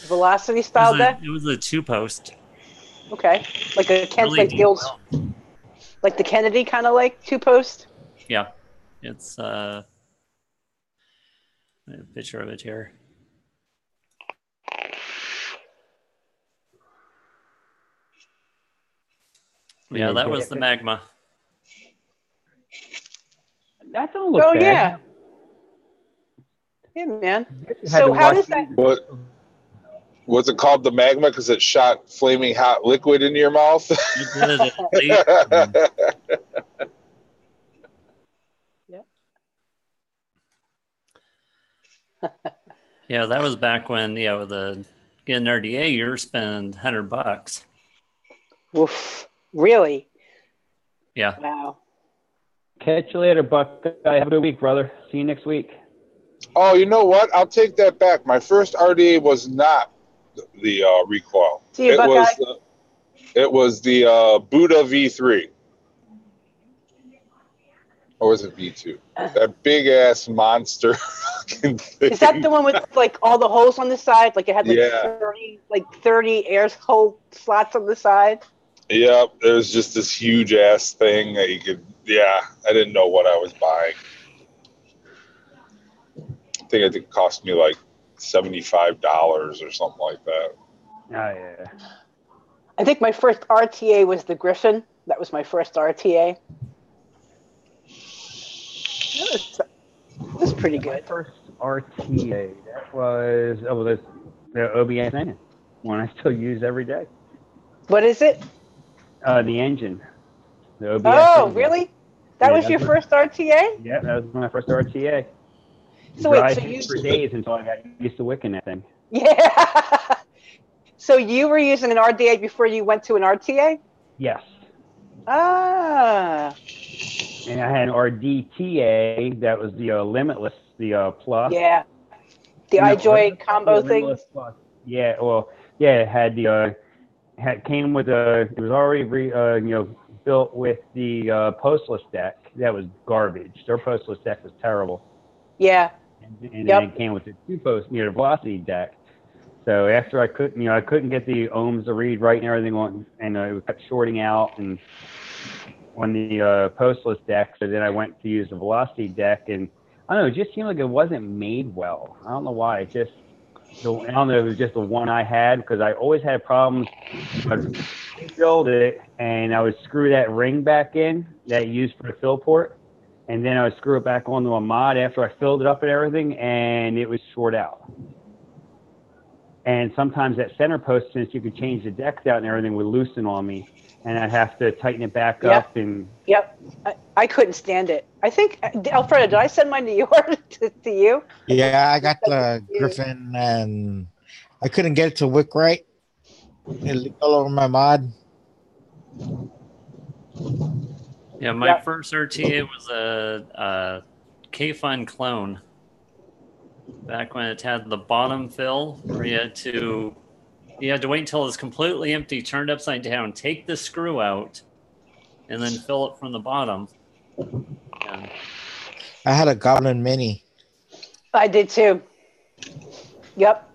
Velocity style deck? It was a 2-post. Okay, like a really like the Kennedy kind of like 2-post. Yeah, it's a picture of it here. Yeah, that was the Magma. That don't look bad. Yeah. Yeah, man. So how does that... Was it called the Magma because it shot flaming hot liquid into your mouth? Yeah, that was back when, with the getting RDA, you're spending $100. Oof. Really? Yeah. Wow. Catch you later, Buck. Have a good week, brother. See you next week. Oh, you know what? I'll take that back. My first RDA was not the recoil. See you, Buckeye. It was the Buddha V3. Or was it V2? That big ass monster fucking thing. Is that the one with like all the holes on the side? Like it had like 30 air hole slots on the side? Yep, it was just this huge ass thing that you could. Yeah, I didn't know what I was buying. I think it cost me like $75 or something like that. Oh yeah. I think my first RTA was the Griffin. That was my first RTA. It was pretty good. My first RTA, that was the OBS engine, one I still use every day. What is it? The engine. The OBS engine. Really? That was your first RTA? Yeah, that was my first RTA. So wait, so you for days until I got used to wicking that thing. Yeah. So you were using an RDA before you went to an RTA? Yes. Ah. And I had an RDTA that was the Limitless, the Plus. Yeah. The iJoy combo thing. Yeah. Well, yeah. It had the came with it was already built with the postless deck. That was garbage. Their postless deck was terrible. Yeah. And then it came with the the velocity deck. So after I couldn't get the ohms to read right and everything on, and it kept shorting out and on the postless deck. So then I went to use the velocity deck, and I don't know, it just seemed like it wasn't made well. I don't know why. I don't know if it was just the one I had, because I always had problems. I'd refilled it, and I would screw that ring back in that you use for the fill port, and then I would screw it back onto a mod after I filled it up and everything, and it was short out. And sometimes that center post, since you could change the decks out and everything, would loosen on me, and I'd have to tighten it back up. And I couldn't stand it. I think, Alfredo, did I send mine to yours to you? Yeah, I got the Griffin, and I couldn't get it to wick right. It leaked all over my mod. Yeah, my first RTA was a K-Fun clone. Back when it had the bottom fill, where you had to wait until it's completely empty, turned upside down, take the screw out, and then fill it from the bottom. Yeah. I had a Goblin Mini. I did too. Yep.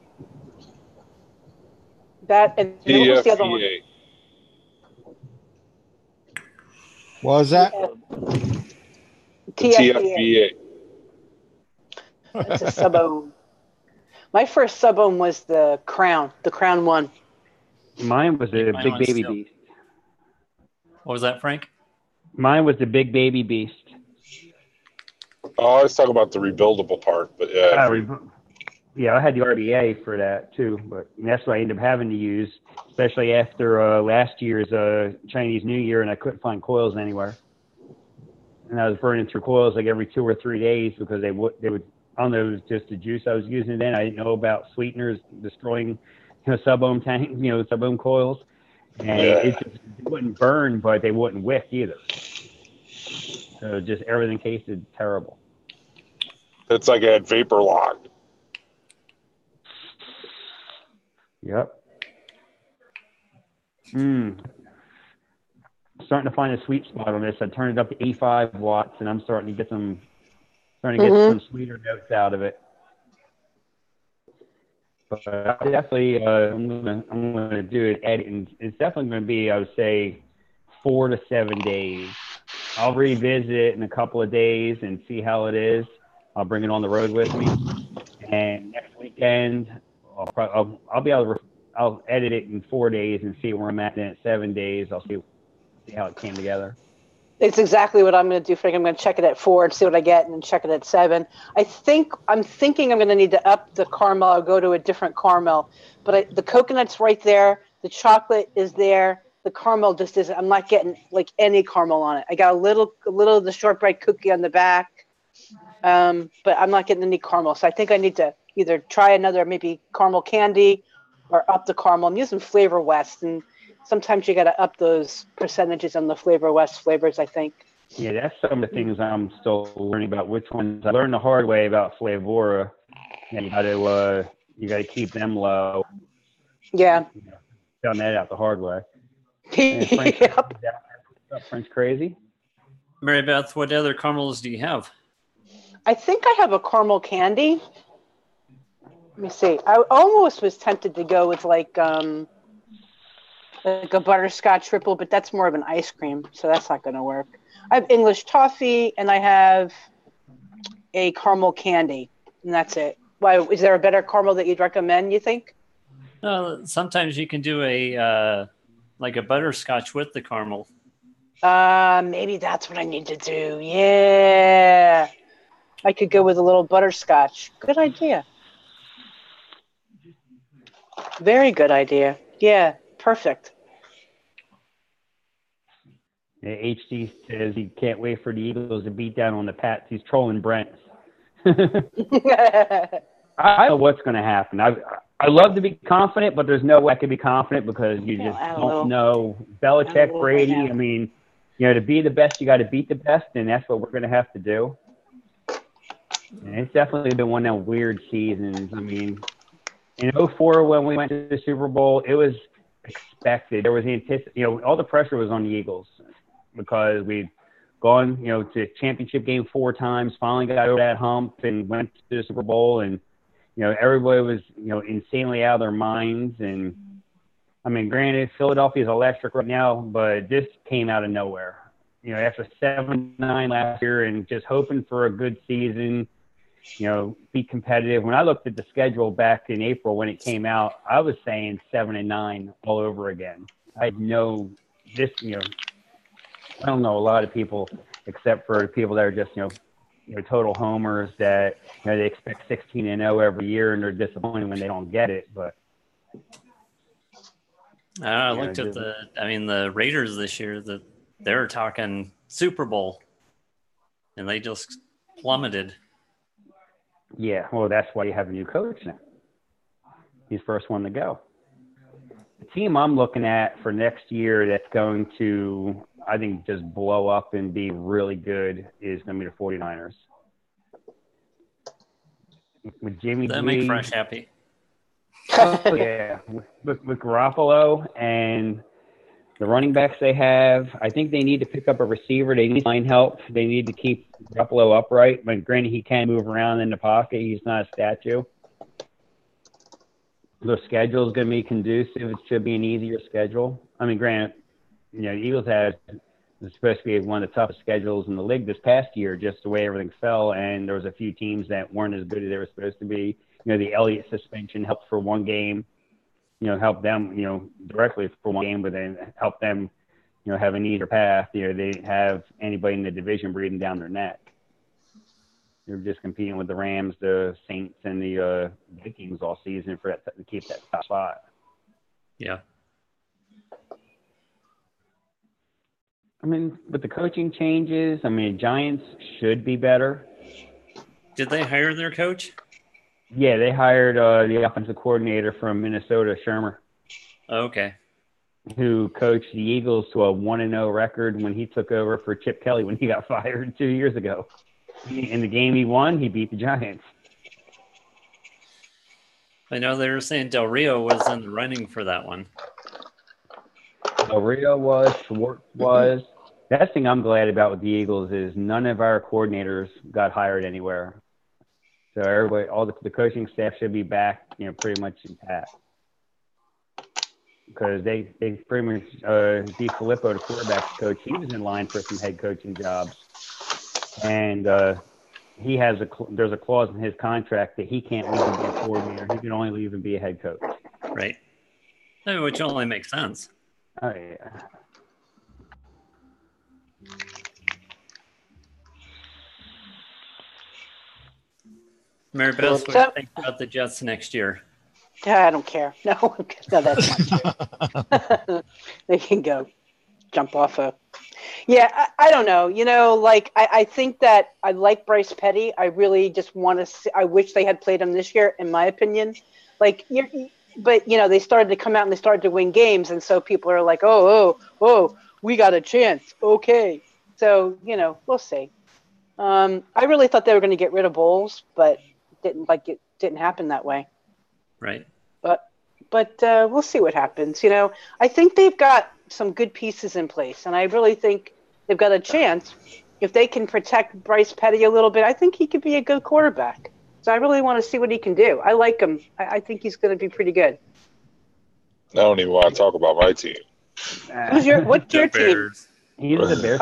That and what was the other one? What was that? TFBA. It's a sub-ohm. My first sub-ohm was the Crown 1. Mine was the Big Baby Beast. What was that, Frank? Mine was the Big Baby Beast. Oh, I was talking about the rebuildable part, but yeah. I had the RBA for that too, but that's what I ended up having to use, especially after last year's Chinese New Year, and I couldn't find coils anywhere. And I was burning through coils like every 2 or 3 days because they would. I don't know, it was just the juice I was using then. I didn't know about sweeteners destroying, sub-ohm tanks, sub-ohm coils. And it wouldn't burn, but they wouldn't wick either. So just everything tasted terrible. It's like it had vapor lock. Yep. Starting to find a sweet spot on this. I turned it up to 85 watts, and I'm starting to get some sweeter notes out of it. But definitely, I'm gonna do an edit, and it's definitely gonna be, I would say, 4 to 7 days. I'll revisit it in a couple of days and see how it is. I'll bring it on the road with me, and next weekend I'll be able to I'll edit it in 4 days and see where I'm at. Then at 7 days, I'll see how it came together. It's exactly what I'm going to do, Frank. I'm going to check it at 4 and see what I get, and then check it at 7. I'm thinking I'm going to need to up the caramel or go to a different caramel. But the coconut's right there. The chocolate is there. The caramel just isn't. I'm not getting like any caramel on it. I got a little of the shortbread cookie on the back, but I'm not getting any caramel. So I think I need to either try another maybe caramel candy or up the caramel. I'm using Flavor West, and sometimes you got to up those percentages on the Flavor West flavors, I think. Yeah, that's some of the things I'm still learning about. Which ones I learned the hard way about Flavora. And you got to keep them low. Yeah. Found that out the hard way. And French, Yep. French crazy. Mary Beth, what other caramels do you have? I think I have a caramel candy. Let me see. I almost was tempted to go with like a butterscotch triple, but that's more of an ice cream, so that's not going to work. I have English toffee, and I have a caramel candy, and that's it. Why? Is there a better caramel that you'd recommend, you think? Sometimes you can do a like a butterscotch with the caramel. Maybe that's what I need to do. Yeah. I could go with a little butterscotch. Good idea. Very good idea. Yeah, perfect. HD says he can't wait for the Eagles to beat down on the Pats. He's trolling Brent. I don't know what's going to happen. I love to be confident, but there's no way I can be confident because you just don't know. Belichick, Brady, I mean, to be the best, you got to beat the best, and that's what we're going to have to do. And it's definitely been one of them weird seasons. I mean, in 2004 when we went to the Super Bowl, it was expected. There was all the pressure was on the Eagles because we'd gone, to championship game 4 times, finally got over that hump and went to the Super Bowl, and everybody was, insanely out of their minds. And I mean, granted, Philadelphia's electric right now, but this came out of nowhere. After 7-9 last year and just hoping for a good season, be competitive. When I looked at the schedule back in April when it came out, I was saying 7-9 all over again. I know this, I don't know a lot of people except for people that are just, total homers that, they expect 16-0 every year and they're disappointed when they don't get it. But I looked at the Raiders this year, that they're talking Super Bowl and they just plummeted. Yeah, well, that's why you have a new coach now. He's first one to go. The team I'm looking at for next year that's going to, I think, just blow up and be really good is going to be the 49ers. With Jimmy That G. make Fresh happy. Oh, yeah. With Garoppolo and the running backs they have, I think they need to pick up a receiver. They need line help. They need to keep Garoppolo upright. But granted, he can move around in the pocket. He's not a statue. The schedule is going to be conducive. It should be an easier schedule. I mean, granted, Eagles was supposed to be one of the toughest schedules in the league this past year, just the way everything fell. And there was a few teams that weren't as good as they were supposed to be. The Elliott suspension helped for one game. Help them, directly for one game, but then help them, have an easier path. They didn't have anybody in the division breathing down their neck. They were just competing with the Rams, the Saints, and the Vikings all season to keep that top spot. Yeah. I mean, with the coaching changes, Giants should be better. Did they hire their coach? Yeah, they hired the offensive coordinator from Minnesota, Shermer. Okay. Who coached the Eagles to a 1-0 record when he took over for Chip Kelly when he got fired 2 years ago. In the game he won, he beat the Giants. I know they were saying Del Rio was in the running for that one. Del Rio was, Schwartz was. That thing I'm glad about with the Eagles is none of our coordinators got hired anywhere. So everybody, all the coaching staff should be back, pretty much intact. Because they pretty much, DeFilippo, the quarterback coach, he was in line for some head coaching jobs. And he has there's a clause in his contract that he can't leave and be a coordinator. He can only leave and be a head coach. Right. Which only makes sense. Oh, yeah. Mary Beth, what do you think about the Jets next year? I don't care. No, that's not true. They can go jump off a. Yeah, I don't know. I think that I like Bryce Petty. I really just want to see. I wish they had played him this year, in my opinion. But they started to come out and they started to win games, and so people are like, oh, we got a chance. Okay, so we'll see. I really thought they were going to get rid of Bowles, but it didn't happen that way. Right. But but we'll see what happens. I think they've got some good pieces in place, and I really think they've got a chance. If they can protect Bryce Petty a little bit, I think he could be a good quarterback. So I really want to see what he can do. I like him. I think he's going to be pretty good. I don't even want to talk about my team. What's your team? He's the Bears.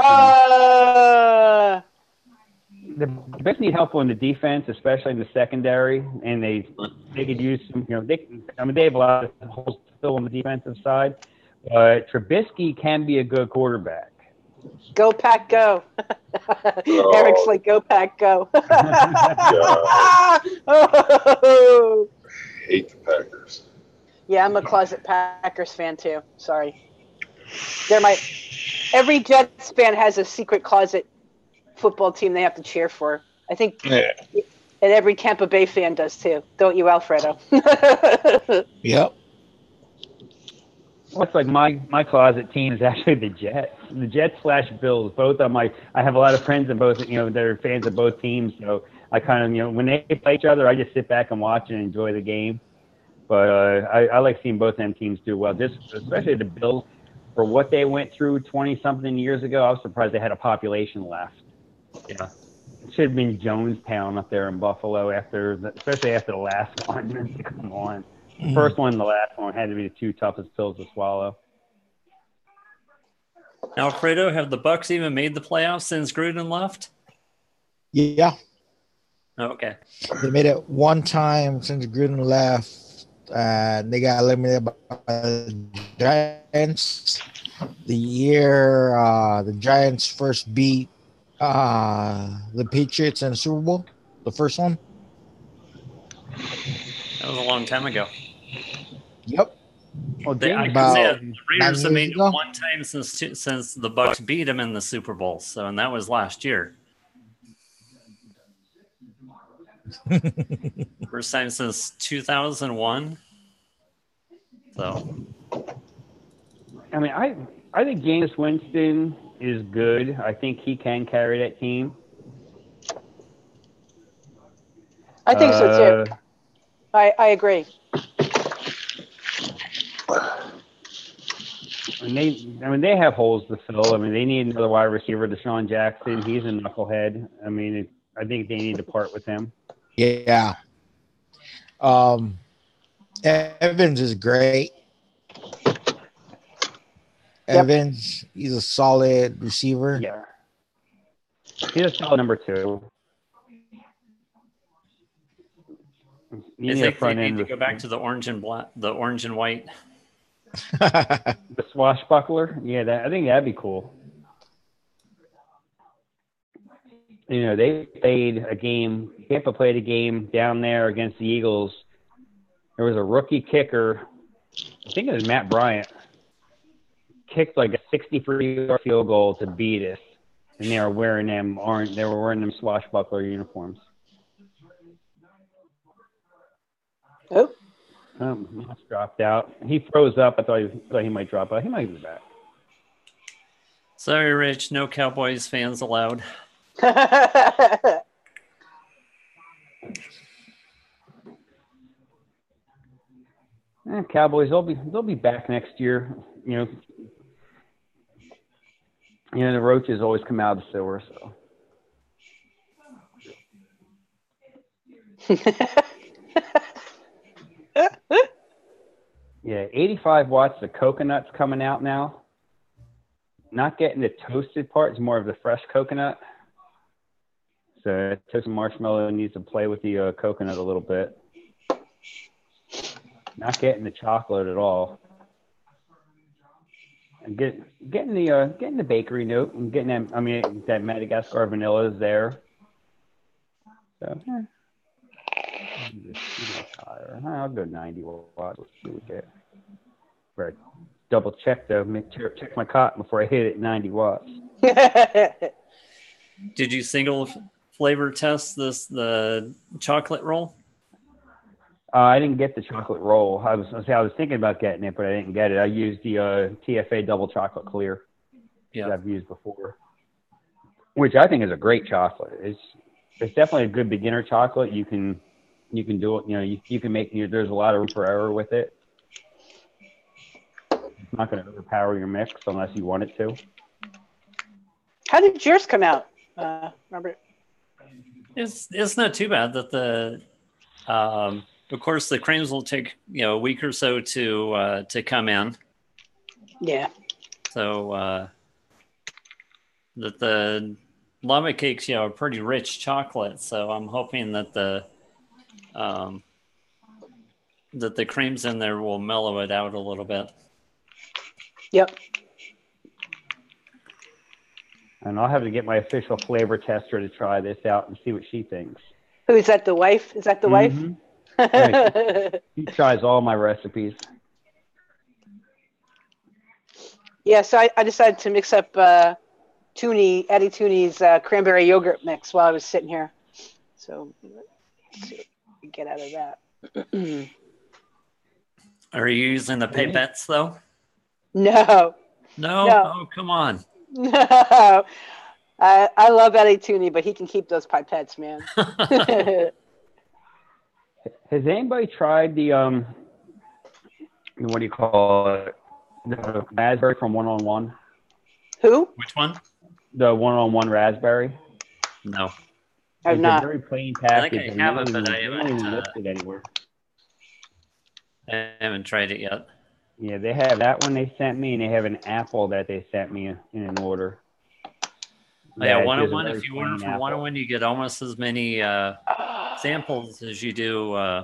The Bears need help on the defense, especially in the secondary, and they could use some. They have a lot of holes still on the defensive side, but Trubisky can be a good quarterback. Go Pack, go! Eric's like, go Pack, go! Oh. I hate the Packers. Yeah, I'm a closet Packers fan too. Sorry, every Jets fan has a secret closet football team they have to cheer for. I think, and every Tampa Bay fan does too. Don't you, Alfredo? Yep. Well, it's like my closet team is actually the Jets. The Jets/Bills. Both of them. I have a lot of friends in both. They're fans of both teams. So I kind of, when they play each other, I just sit back and watch and enjoy the game. But I like seeing both them teams do well. Just especially the Bills, for what they went through 20-something years ago. I was surprised they had a population left. Yeah, it should have been Jonestown up there in Buffalo especially after the last one. Come on. The first one and the last one had to be the two toughest pills to swallow. Alfredo, have the Bucks even made the playoffs since Gruden left? Yeah. Oh, okay. They made it one time since Gruden left. They got eliminated by the Giants. The year the Giants first beat the Patriots in the Super Bowl, the first one. That was a long time ago. Yep. Well, I could say the Raiders have made it one time since the Bucks beat them in the Super Bowl. So, and that was last year. First time since 2001. So, I mean, I think Jameis Winston is good. I think he can carry that team. I think so too. I agree. And they have holes to fill. I mean, they need another wide receiver. Deshaun Jackson, he's a knucklehead. I mean, I think they need to part with him. Yeah. Evans is great. Evans, he's a solid receiver. Yeah. He's a solid number 2. I think they need to go back to the orange and white. The swashbuckler? Yeah, I think that'd be cool. They played a game. Tampa played a game down there against the Eagles. There was a rookie kicker. I think it was Matt Bryant. Kicked like a 63-yard field goal to beat us, and they were wearing them swashbuckler uniforms. Oh. Moss dropped out. He froze up. I thought he might drop out. He might be back. Sorry, Rich. No Cowboys fans allowed. Cowboys, they'll be back next year. The roaches always come out of the sewer, so. Yeah, 85 watts of coconut's coming out now. Not getting the toasted part, it's more of the fresh coconut. So toasted marshmallow needs to play with the coconut a little bit. Not getting the chocolate at all. And getting the bakery note and getting that. I mean, that Madagascar vanilla is there. So I'll go 90 watts. Let's see what we get. Right. Double check though. Check my cotton before I hit it at 90 watts. Did you single flavor test the chocolate roll? I didn't get the chocolate roll. I was thinking about getting it, but I didn't get it. I used the TFA double chocolate clear that I've used before, which I think is a great chocolate. It's definitely a good beginner chocolate. You can do it. You can make. There's a lot of room for error with it. not going to overpower your mix unless you want it to. How did yours come out, Robert? It's not too bad. That the of course the creams will take a week or so to come in. Yeah. So that the lava cakes are pretty rich chocolate. So I'm hoping that the creams in there will mellow it out a little bit. Yep. And I'll have to get my official flavor tester to try this out and see what she thinks. Who is that? The wife? Is that the wife? Yeah, she tries all my recipes. Yeah, so I decided to mix up Eddie Tooney's cranberry yogurt mix while I was sitting here. So let's see what we get out of that. Are you using the pipettes though? No. Oh, come on. No. I love Eddie Tooney, but he can keep those pipettes, man. Has anybody tried the what do you call it? The raspberry from 1-on-1? Who? Which one? The 1-on-1 raspberry. No. I've not. A very plain package. I think I have it, but I haven't haven't listed anywhere. I haven't tried it yet. Yeah, they have that one they sent me, and they have an apple that they sent me in an order. Yeah, 1-on-1. If you order from 1-on-1, you get almost as many samples as you do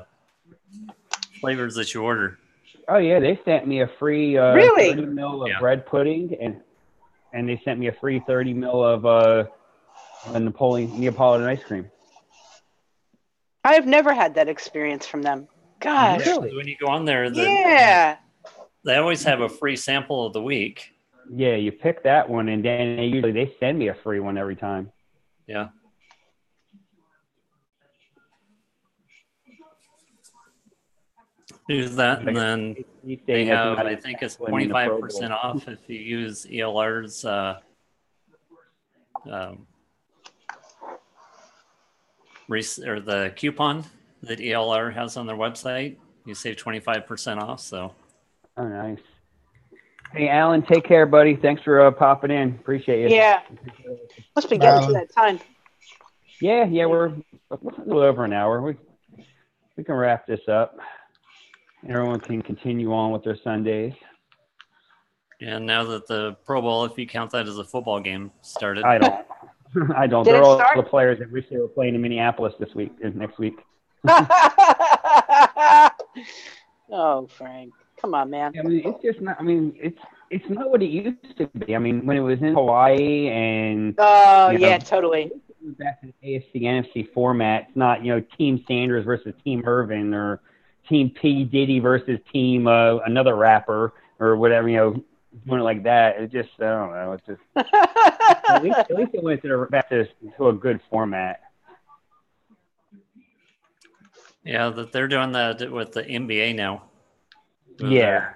flavors that you order. Oh yeah, they sent me a free really? 30 ml of bread pudding, and they sent me a free 30 ml of Neapolitan ice cream. I have never had that experience from them. Gosh. Really? When you go on there, they always have a free sample of the week. Yeah, you pick that one, and then they send me a free one every time. Yeah. Use that, and then they have, I think it's 25% off if you use ELR's or the coupon that ELR has on their website. You save 25% off. So. Oh, nice. Hey, Alan, take care, buddy. Thanks for popping in. Appreciate you. Yeah. Must be getting to that time. Yeah, we're a little over an hour. We can wrap this up. Everyone can continue on with their Sundays. And now that the Pro Bowl, if you count that as a football game, started. I don't. I don't. They're all the players that wish they were playing in Minneapolis next week. Oh, Frank. Come on, man. I mean, it's just not. I mean, it's not what it used to be. I mean, when it was in Hawaii and. Oh yeah, totally. Back to the AFC NFC format, it's not Team Sanders versus Team Irvin or Team P Diddy versus Team another rapper or whatever doing it like that. It just I don't know. It's just at least it went back to a good format. Yeah, that they're doing that with the NBA now. Yeah,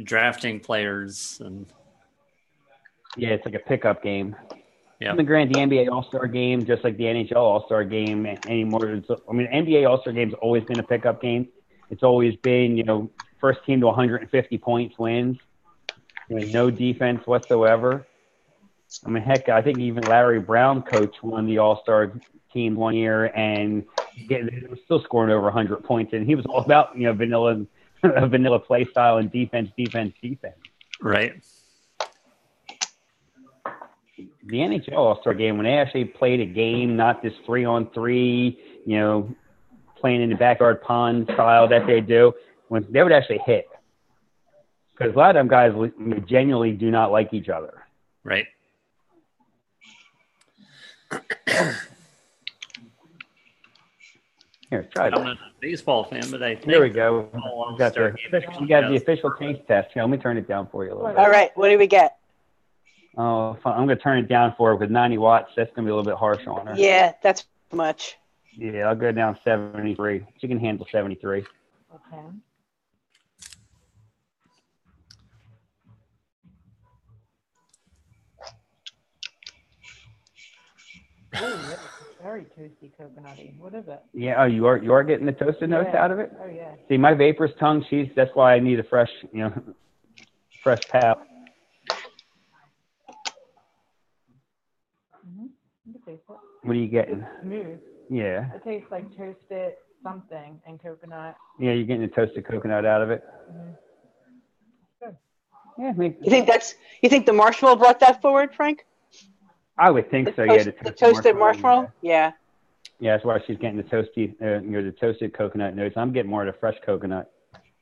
drafting players and yeah, it's like a pickup game. Yeah, the NBA All-Star Game, just like the NHL All-Star Game anymore. I mean, NBA All-Star Game's always been a pickup game. It's always been first team to 150 points wins. No defense whatsoever. I mean, heck, I think even Larry Brown coach won the All-Star team one year, and they were still scoring over 100 points, and he was all about vanilla play style and defense. Right. The NHL All-Star Game, when they actually played a game, not this 3-on-3, playing in the backyard pond style that they do, when they would actually hit. Because a lot of them guys genuinely do not like each other. Right. Here, try that. I'm not a baseball fan, but I think here we go. We got the official taste test. Here, let me turn it down for you a little bit. All right, what do we get? Oh, I'm going to turn it down for her with 90 watts. That's going to be a little bit harsh on her. Yeah, that's much. Yeah, I'll go down 73. She can handle 73. Okay. Oh, very toasty coconutty. What is it? Yeah, oh, you are getting the toasted notes out of it? Oh, yeah. See, my Vapor's tongue, that's why I need a fresh, fresh palate. Mm-hmm. You can taste it. What are you getting? It's smooth. Yeah. It tastes like toasted something and coconut. Yeah, you're getting the toasted coconut out of it. Mm-hmm. Good. Yeah, You think the marshmallow brought that forward, Frank? I would think so. Yeah, The toasted marshmallow. Yeah. Yeah, that's why she's getting the the toasted coconut notes. I'm getting more of the fresh coconut.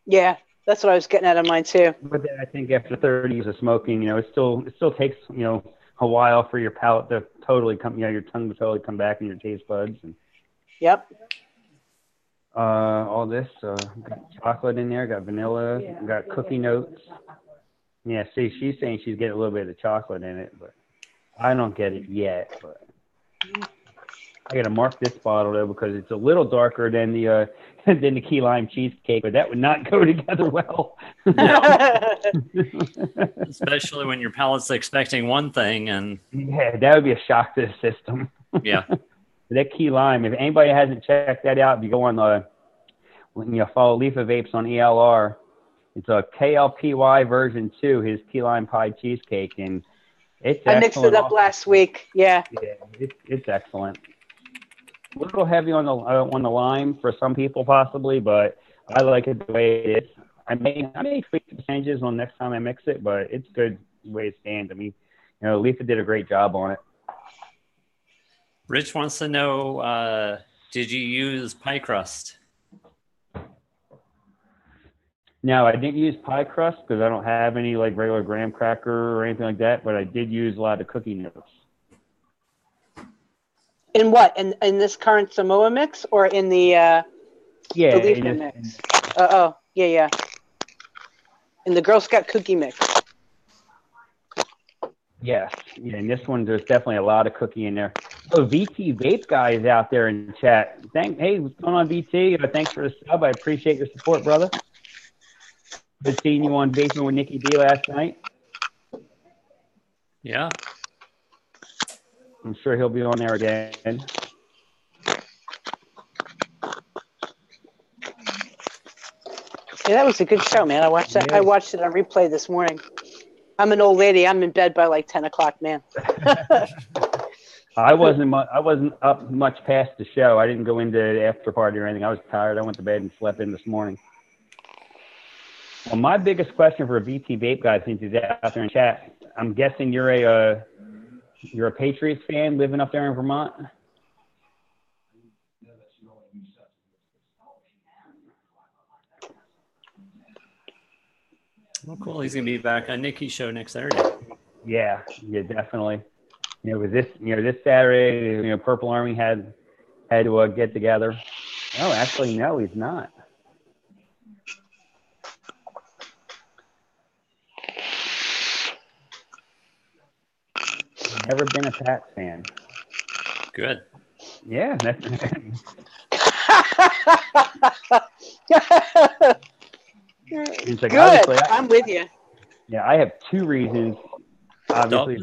Yeah, that's what I was getting out of mine too. But then I think after 30 years of smoking, it still takes a while for your palate to totally come, your tongue to totally come back in your taste buds. And Yep. all this got chocolate in there, got vanilla, got cookie notes. Yeah, see, she's saying she's getting a little bit of the chocolate in it, but I don't get it yet. But I got to mark this bottle though because it's a little darker than the than the key lime cheesecake, but that would not go together well. Especially when your palate's expecting one thing, and yeah, that would be a shock to the system. Yeah, that key lime. If anybody hasn't checked that out, if you go on follow Leafa Vapes on ELR, it's a KLPY version 2, his key lime pie cheesecake, and I mixed it up last week. Yeah. Yeah, it's excellent. A little heavy on the lime for some people possibly, but I like it the way it is. I may tweak the percentages on next time I mix it, but it's good the way it stands. I mean, Leafa did a great job on it. Rich wants to know, did you use pie crust? No, I didn't use pie crust because I don't have any like regular graham cracker or anything like that, but I did use a lot of cookie notes. In what? In this current Samoa mix or in the Leafa mix? Yeah. In the Girl Scout cookie mix. Yes. Yeah, in this one, there's definitely a lot of cookie in there. Oh, VT Vape guy is out there in chat. Hey, what's going on, VT? Thanks for the sub. I appreciate your support, brother. Good seeing you on Vaping with Nikki D last night. Yeah. I'm sure he'll be on there again. Yeah, that was a good show, man. I watched that. Yeah. I watched it on replay this morning. I'm an old lady. I'm in bed by like 10 o'clock, man. I wasn't up much past the show. I didn't go into the after party or anything. I was tired. I went to bed and slept in this morning. Well, my biggest question for a VT Vape guy, since he's out there in chat, I'm guessing you're a Patriots fan living up there in Vermont. Oh, cool. He's going to be back on Nikki's show next Saturday. Yeah, definitely. With this Saturday, Purple Army had to get together. Oh, actually, no, he's not. Never been a Pats fan. Good. Yeah. Good. I'm with you. Yeah, I have two reasons. Obviously,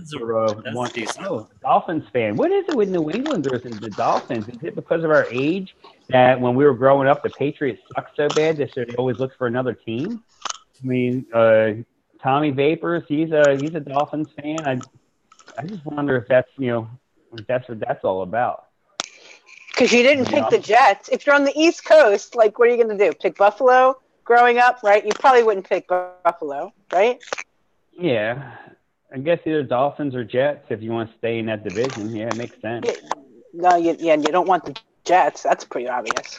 Dolphins fan. What is it with New Englanders and the Dolphins? Is it because of our age that when we were growing up, the Patriots sucked so bad that they always look for another team? I mean, Tommy Vapors, he's a Dolphins fan. I just wonder if that's what that's all about. Because you didn't pick the Jets. If you're on the East Coast, like, what are you going to do? Pick Buffalo growing up, right? You probably wouldn't pick Buffalo, right? Yeah. I guess either Dolphins or Jets if you want to stay in that division. Yeah, it makes sense. You don't want the Jets. That's pretty obvious.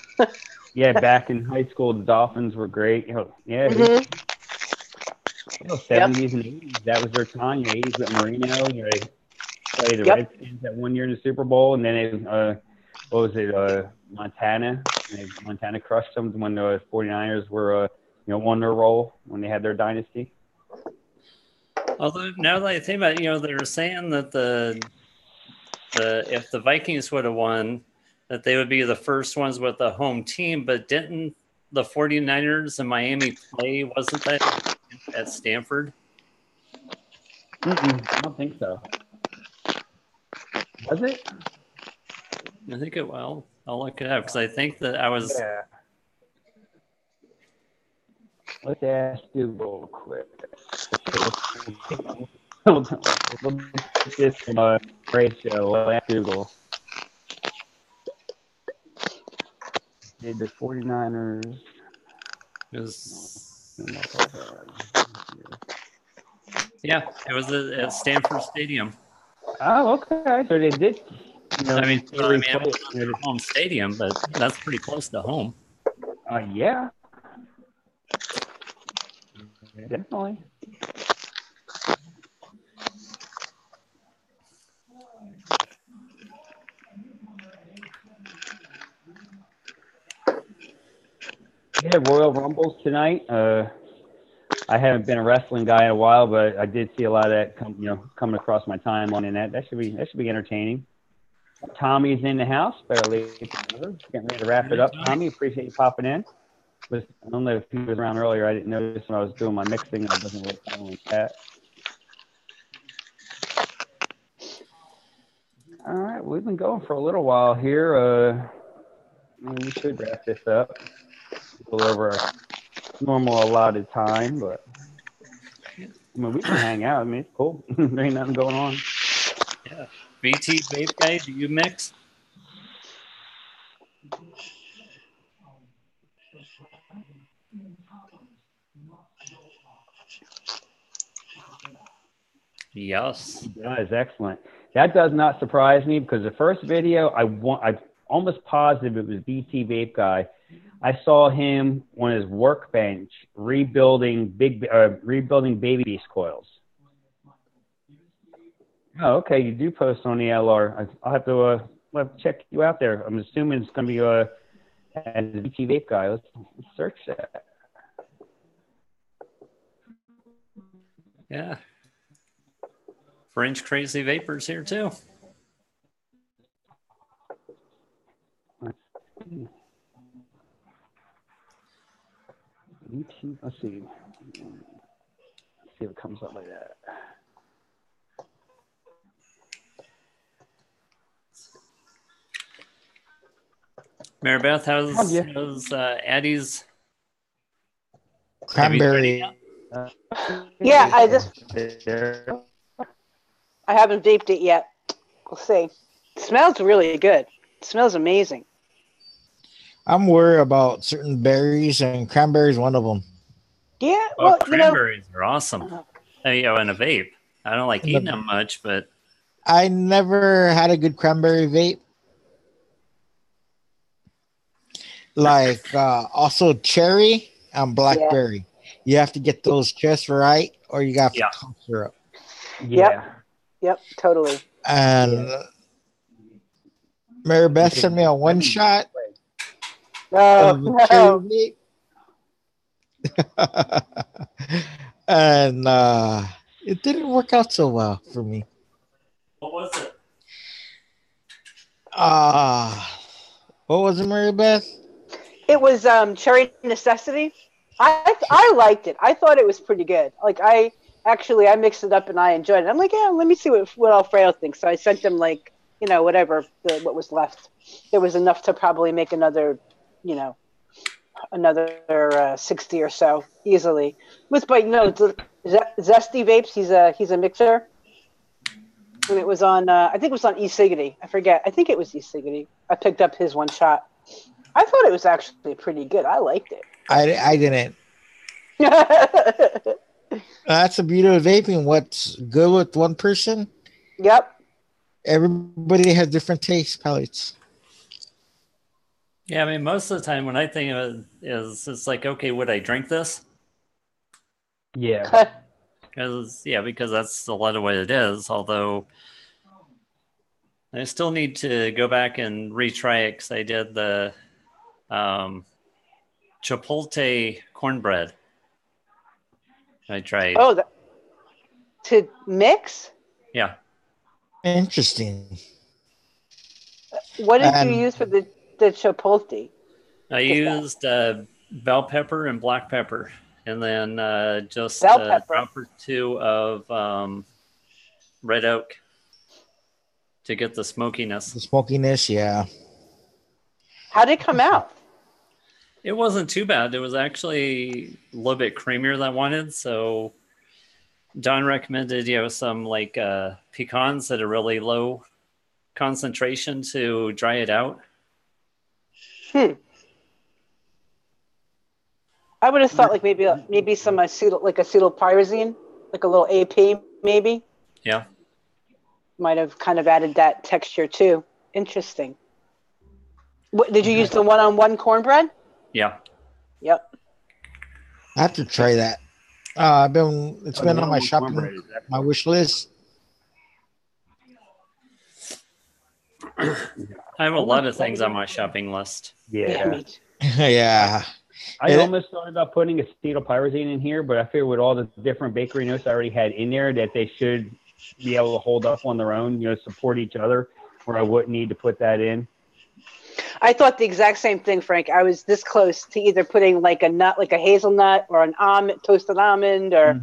Yeah, back in high school, the Dolphins were great. Yeah. Mm-hmm. 70s and 80s, that was their time. 80s with Marino. They played the Redskins that one year in the Super Bowl, and then Montana. Montana crushed them when the 49ers were on their roll when they had their dynasty. Although now that I think about it, they were saying that if the Vikings would have won, that they would be the first ones with a home team, but didn't the 49ers and Miami play? Wasn't that at Stanford? I don't think so. Was it? I think it will. I'll look it up because I think that I was. Yeah. Let's ask you real quick. We'll get this great show. We'll ask Google. Did the 49ers? Yeah, it was at Stanford Stadium. Oh, okay. So they did. I mean, it wasn't replay their home stadium, but that's pretty close to home. Yeah. Definitely. Yeah, Royal Rumbles tonight. I haven't been a wrestling guy in a while, but I did see a lot of that coming across my timeline, and that should be entertaining. Tommy's in the house. Better late than never. Getting ready to wrap it up. Tommy, appreciate you popping in. I don't know if he was around earlier. I didn't notice when I was doing my mixing. I wasn't really following chat. All right, we've been going for a little while here. We should wrap this up. A little over our normal allotted time, but I mean, we can hang out. I mean, it's cool. There ain't nothing going on. Yeah. BT Vape Guy, do you mix? Yes. That is excellent. That does not surprise me because the first video I'm almost positive it was BT Vape Guy. I saw him on his workbench rebuilding baby beast coils. Oh, okay. You do post on the LR. I'll have to check you out there. I'm assuming it's going to be as a BT Vape Guy. Let's search that. Yeah. French Crazy Vapors here too. Let's see. Let's see if it comes up like that. Maribeth, how's Addie's Cranberry. Yeah, I haven't vaped it yet. We'll see. It smells really good. It smells amazing. I'm worried about certain berries, and cranberry is one of them. Yeah, well, cranberries are awesome. In a vape. I don't like eating them much, but I never had a good cranberry vape. Like also cherry and blackberry. Yeah. You have to get those just right, or you got to toss syrup. Yeah. Yep, totally. And Maribeth sent me a one shot. No. And it didn't work out so well for me. What was it? What was it, Maribeth? It was Cherry Necessity. I liked it. I thought it was pretty good. Like I mixed it up and I enjoyed it. I'm like, yeah, let me see what Alfredo thinks. So I sent him whatever what was left. There was enough to probably make another 60 or so easily. Zesty Vapes. He's a mixer. And it was on I think it was on eCiggity. I forget. I think it was eCiggity. I picked up his one shot. I thought it was actually pretty good. I liked it. I didn't. That's the beauty of vaping. What's good with one person? Yep. Everybody has different taste palettes. Yeah, I mean, most of the time when I think of it it's like, okay, would I drink this? Yeah. because that's a lot of what it is. Although I still need to go back and retry it because I did the Chipotle cornbread. I tried. Oh, to mix? Yeah. Interesting. What did you use for the Chipotle? I used bell pepper and black pepper, and then just bell a pepper. drop or two of red oak to get the smokiness. The smokiness, yeah. How did it come out? It wasn't too bad. It was actually a little bit creamier than I wanted, so Don recommended, some like pecans at a really low concentration to dry it out. I would have thought like maybe some acetylpyrazine, like a little AP maybe. Yeah. Might have kind of added that texture too. Interesting. Did you use the one-on-one cornbread? Yeah. Yep. I have to try that. It's been on my wish list. I have a lot of things on my shopping list. Yeah. Yeah. I almost thought about putting acetylpyrazine in here, but I figured with all the different bakery notes I already had in there that they should be able to hold up on their own, support each other, where I wouldn't need to put that in. I thought the exact same thing, Frank. I was this close to either putting like a nut, like a hazelnut, or an almond, toasted almond, or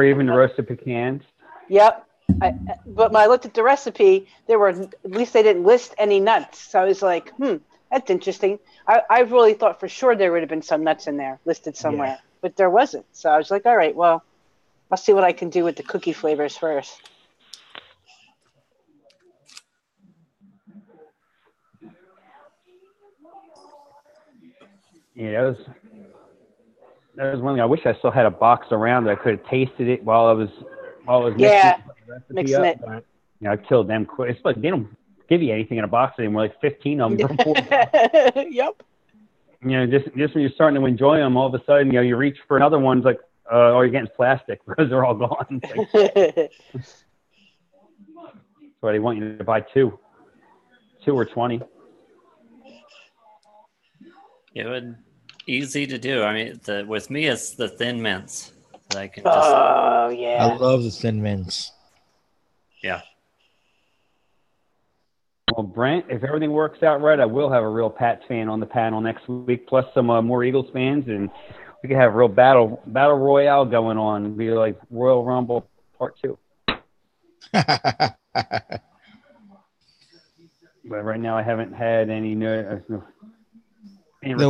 even roasted pecans. Yep. But when I looked at the recipe, at least they didn't list any nuts. So I was like, that's interesting. I really thought for sure there would have been some nuts in there listed somewhere, but there wasn't. So I was like, all right, well, I'll see what I can do with the cookie flavors first. Yeah, that was one thing. I wish I still had a box around that I could have tasted it while I was mixing it. But, I killed them quick. It's like they don't give you anything in a box anymore. Like 15 of them. Yep. Just when you're starting to enjoy them, all of a sudden, you reach for another one. It's like, you're getting plastic because they're all gone. That's why they want you to buy two or 20. It would easy to do. I mean, with me, it's the thin mints that I can. Oh yeah, I love the thin mints. Yeah. Well, Brent, if everything works out right, I will have a real Pats fan on the panel next week, plus some more Eagles fans, and we could have a real battle royale going on. It'd be like Royal Rumble Part 2. But right now, I haven't had any. There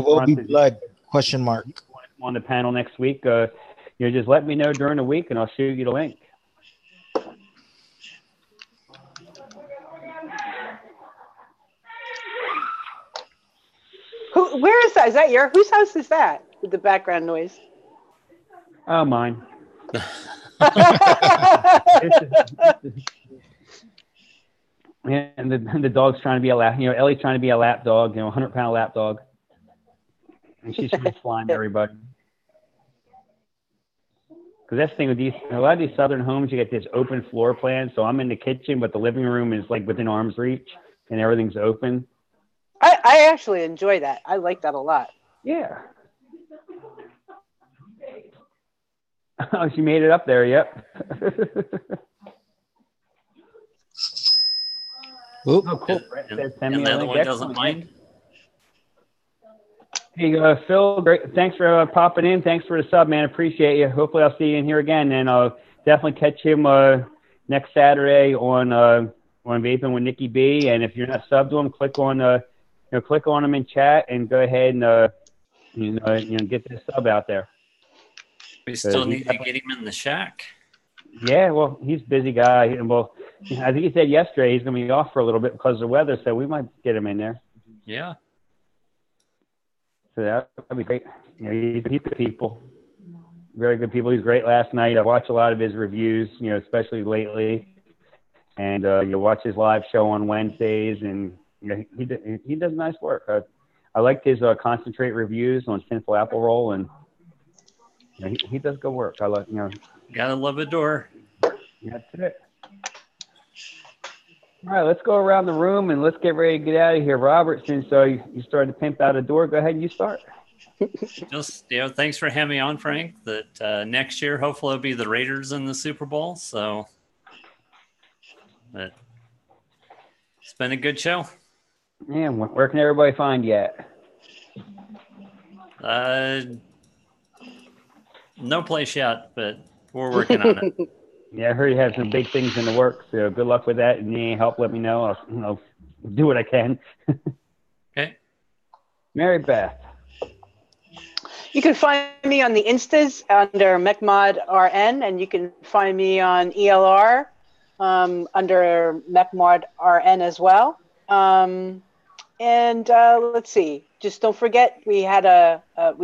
will be blood? Question mark. On the panel next week. Just let me know during the week, and I'll shoot you the link. Where is that? Is that whose house is that with the background noise? Oh, mine. And the dog's trying to be a lap. Ellie's trying to be a lap dog. 100-pound lap dog, and she's trying to slime everybody. Because that's the thing with a lot of these southern homes, you get this open floor plan. So I'm in the kitchen, but the living room is like within arm's reach, and everything's open. I actually enjoy that. I like that a lot. Yeah. Oh, she made it up there. Yep. Oop. Oh, cool. And the other one doesn't mind. Hey, Phil, great. Thanks for popping in. Thanks for the sub, man. Appreciate you. Hopefully I'll see you in here again, and I'll definitely catch him next Saturday on Vaping with Nikki B. And if you're not subbed to him, click on him in chat and go ahead and get this sub out there. We still need to get him in the shack. Yeah, well, he's a busy guy. And well, I think he said yesterday he's going to be off for a little bit because of the weather, so we might get him in there. Yeah. So that'd be great. He's good people. Very good people. He's great last night. I watched a lot of his reviews, especially lately. And you watch his live show on Wednesdays, and he does nice work. I liked his concentrate reviews on Sinful Apple Roll, and he does good work. I like, Gotta love a door. That's it. All right, let's go around the room and let's get ready to get out of here. Robert, since you started to pimp out a door, go ahead and you start. Just, thanks for having me on, Frank. That next year, hopefully, it'll be the Raiders in the Super Bowl. So, but it's been a good show. Yeah, where can everybody find you at? No place yet, but we're working on it. Yeah, I heard you have some big things in the works. So good luck with that. And you need help, let me know. I'll do what I can. Okay. Mary Beth. You can find me on the Instas under MechModRN, and you can find me on ELR under MechModRN as well. And let's see. Just don't forget, we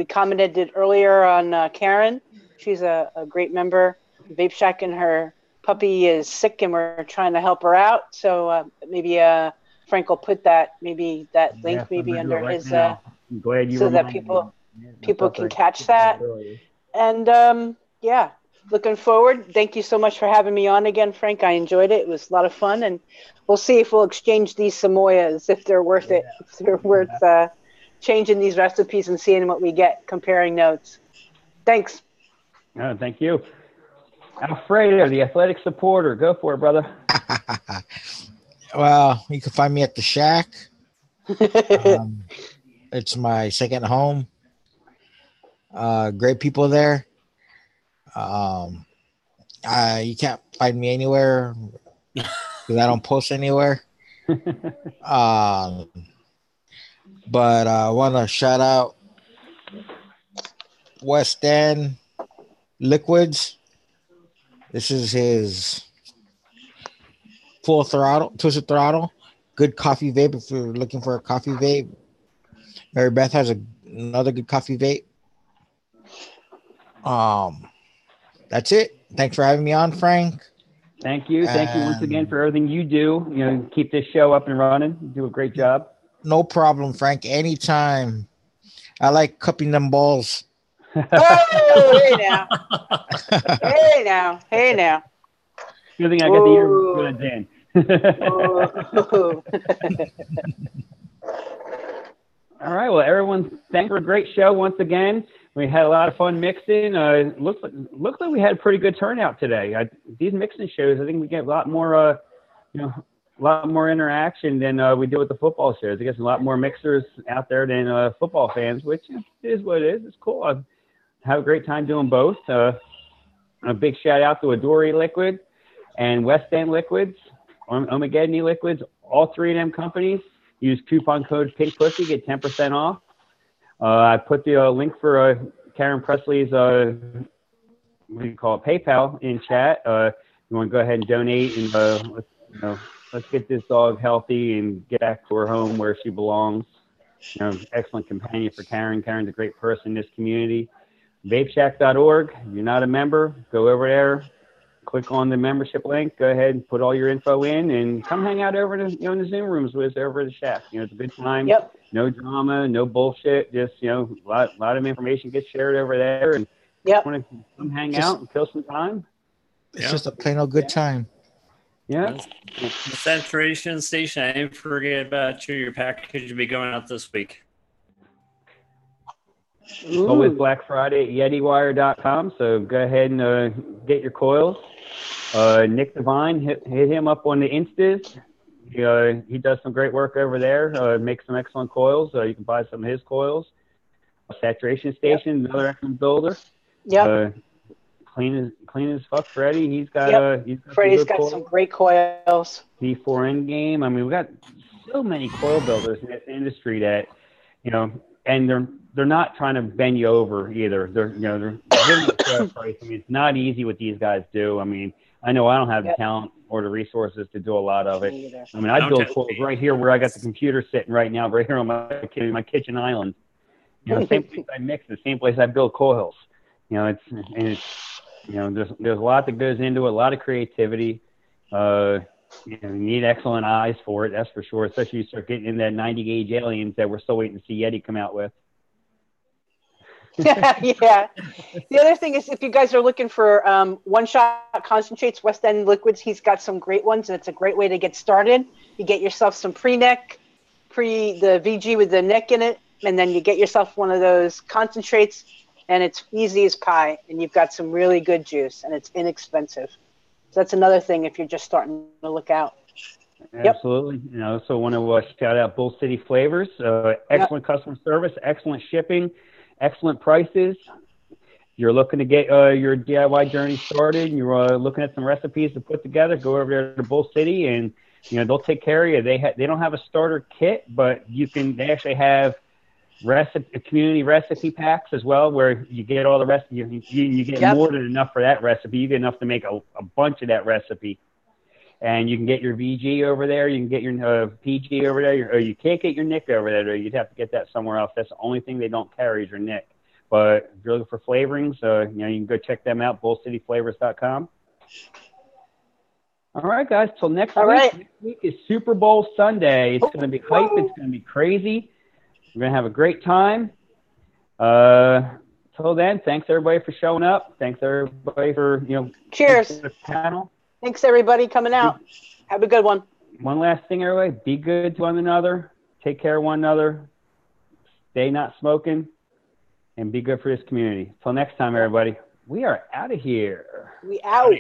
commented it earlier on Karen. She's a great member. Vape Shack, and her puppy is sick, and we're trying to help her out. So maybe Frank will put that link under his I'm glad you so that reminded people can catch that. And looking forward. Thank you so much for having me on again, Frank. I enjoyed it. It was a lot of fun, and we'll see if we'll exchange these Samoyas, if they're worth it, if they're worth changing these recipes and seeing what we get, comparing notes. Thanks. Oh, thank you. Alfredo, the athletic supporter. Go for it, brother. Well, you can find me at the Shack. It's my second home. Great people there. You can't find me anywhere because I don't post anywhere. But I want to shout out West End Liquids. This is his twisted throttle. Good coffee vape if you're looking for a coffee vape. Mary Beth has another good coffee vape. That's it. Thanks for having me on, Frank. Thank you. Thank you once again for everything you do. Keep this show up and running. You do a great job. No problem, Frank. Anytime. I like cupping them balls. Oh, hey now. Hey now. Hey now. Good thing I got the ear good in. All right. Well, everyone, thanks for a great show once again. We had a lot of fun mixing. Looks like we had a pretty good turnout today. These mixing shows, I think we get a lot more, a lot more interaction than we do with the football shows. I guess a lot more mixers out there than football fans, which is what it is. It's cool. I have a great time doing both. A big shout out to Adori Liquid and West End Liquids, Omegaddon Liquids. All three of them companies use coupon code PINKPUSSY, get 10% off. I put the link for Karen Presley's PayPal in chat. You want to go ahead and donate, and let's get this dog healthy and get back to her home where she belongs. Excellent companion for Karen. Karen's a great person in this community. Vapeshack.org. If you're not a member, go over there, click on the membership link. Go ahead and put all your info in, and come hang out over in the Zoom rooms with us over at the Shack. It's a good time. Yep. No drama, no bullshit. Just a lot of information gets shared over there, and yep. Want to come hang out and kill some time. It's just a plain old good time. Yeah. The saturation station. I didn't forget about you. Your package will be going out this week. Always Black Friday at YetiWire.com. So go ahead and get your coils. Nick Devine, hit him up on the Instas. He does some great work over there. Makes some excellent coils. You can buy some of his coils. Saturation Station, another excellent builder. Yeah. Clean as fuck, Freddie. He's got Freddie's got some great coils. P4 Endgame. I mean, we've got so many coil builders in this industry that, and they're not trying to bend you over either. They're giving you a fair price. I mean, it's not easy what these guys do. I mean, I know I don't have the talent or the resources to do a lot of it. I mean, I build coils right here where I got the computer sitting right now, right here on my kitchen island. Same place I mix, the same place I build coils. There's a lot that goes into it, a lot of creativity. You need excellent eyes for it, that's for sure. Especially you start getting in that 90 gauge aliens that we're still waiting to see Yeti come out with. Yeah. The other thing is, if you guys are looking for one-shot concentrates, West End Liquids, he's got some great ones, and it's a great way to get started. You get yourself some the VG with the neck in it, and then you get yourself one of those concentrates, and it's easy as pie, and you've got some really good juice, and it's inexpensive. So that's another thing if you're just starting to look out. Absolutely. I also want to shout out Bull City Flavors. Excellent customer service, excellent shipping, excellent prices. You're looking to get your DIY journey started, and you're looking at some recipes to put together, go over there to Bull City, and they'll take care of you. They don't have a starter kit, but they actually have community recipe packs as well, where you get all the recipe. You get Yep. more than enough for that recipe. You get enough to make a bunch of that recipe. And you can get your VG over there. You can get your PG over there. Or you can't get your Nick over there. Or you'd have to get that somewhere else. That's the only thing they don't carry is your Nick. But if you're looking for flavorings, you can go check them out, bullcityflavors.com. All right, guys. Till next week. right. Next week is Super Bowl Sunday. It's going to be hype. It's going to be crazy. We're going to have a great time. Till then, thanks everybody for showing up. Thanks everybody for Cheers. the panel. Thanks everybody coming out. Have a good one. One last thing, everybody. Be good to one another. Take care of one another. Stay not smoking. And be good for this community. Till next time, everybody. We are out of here. We out.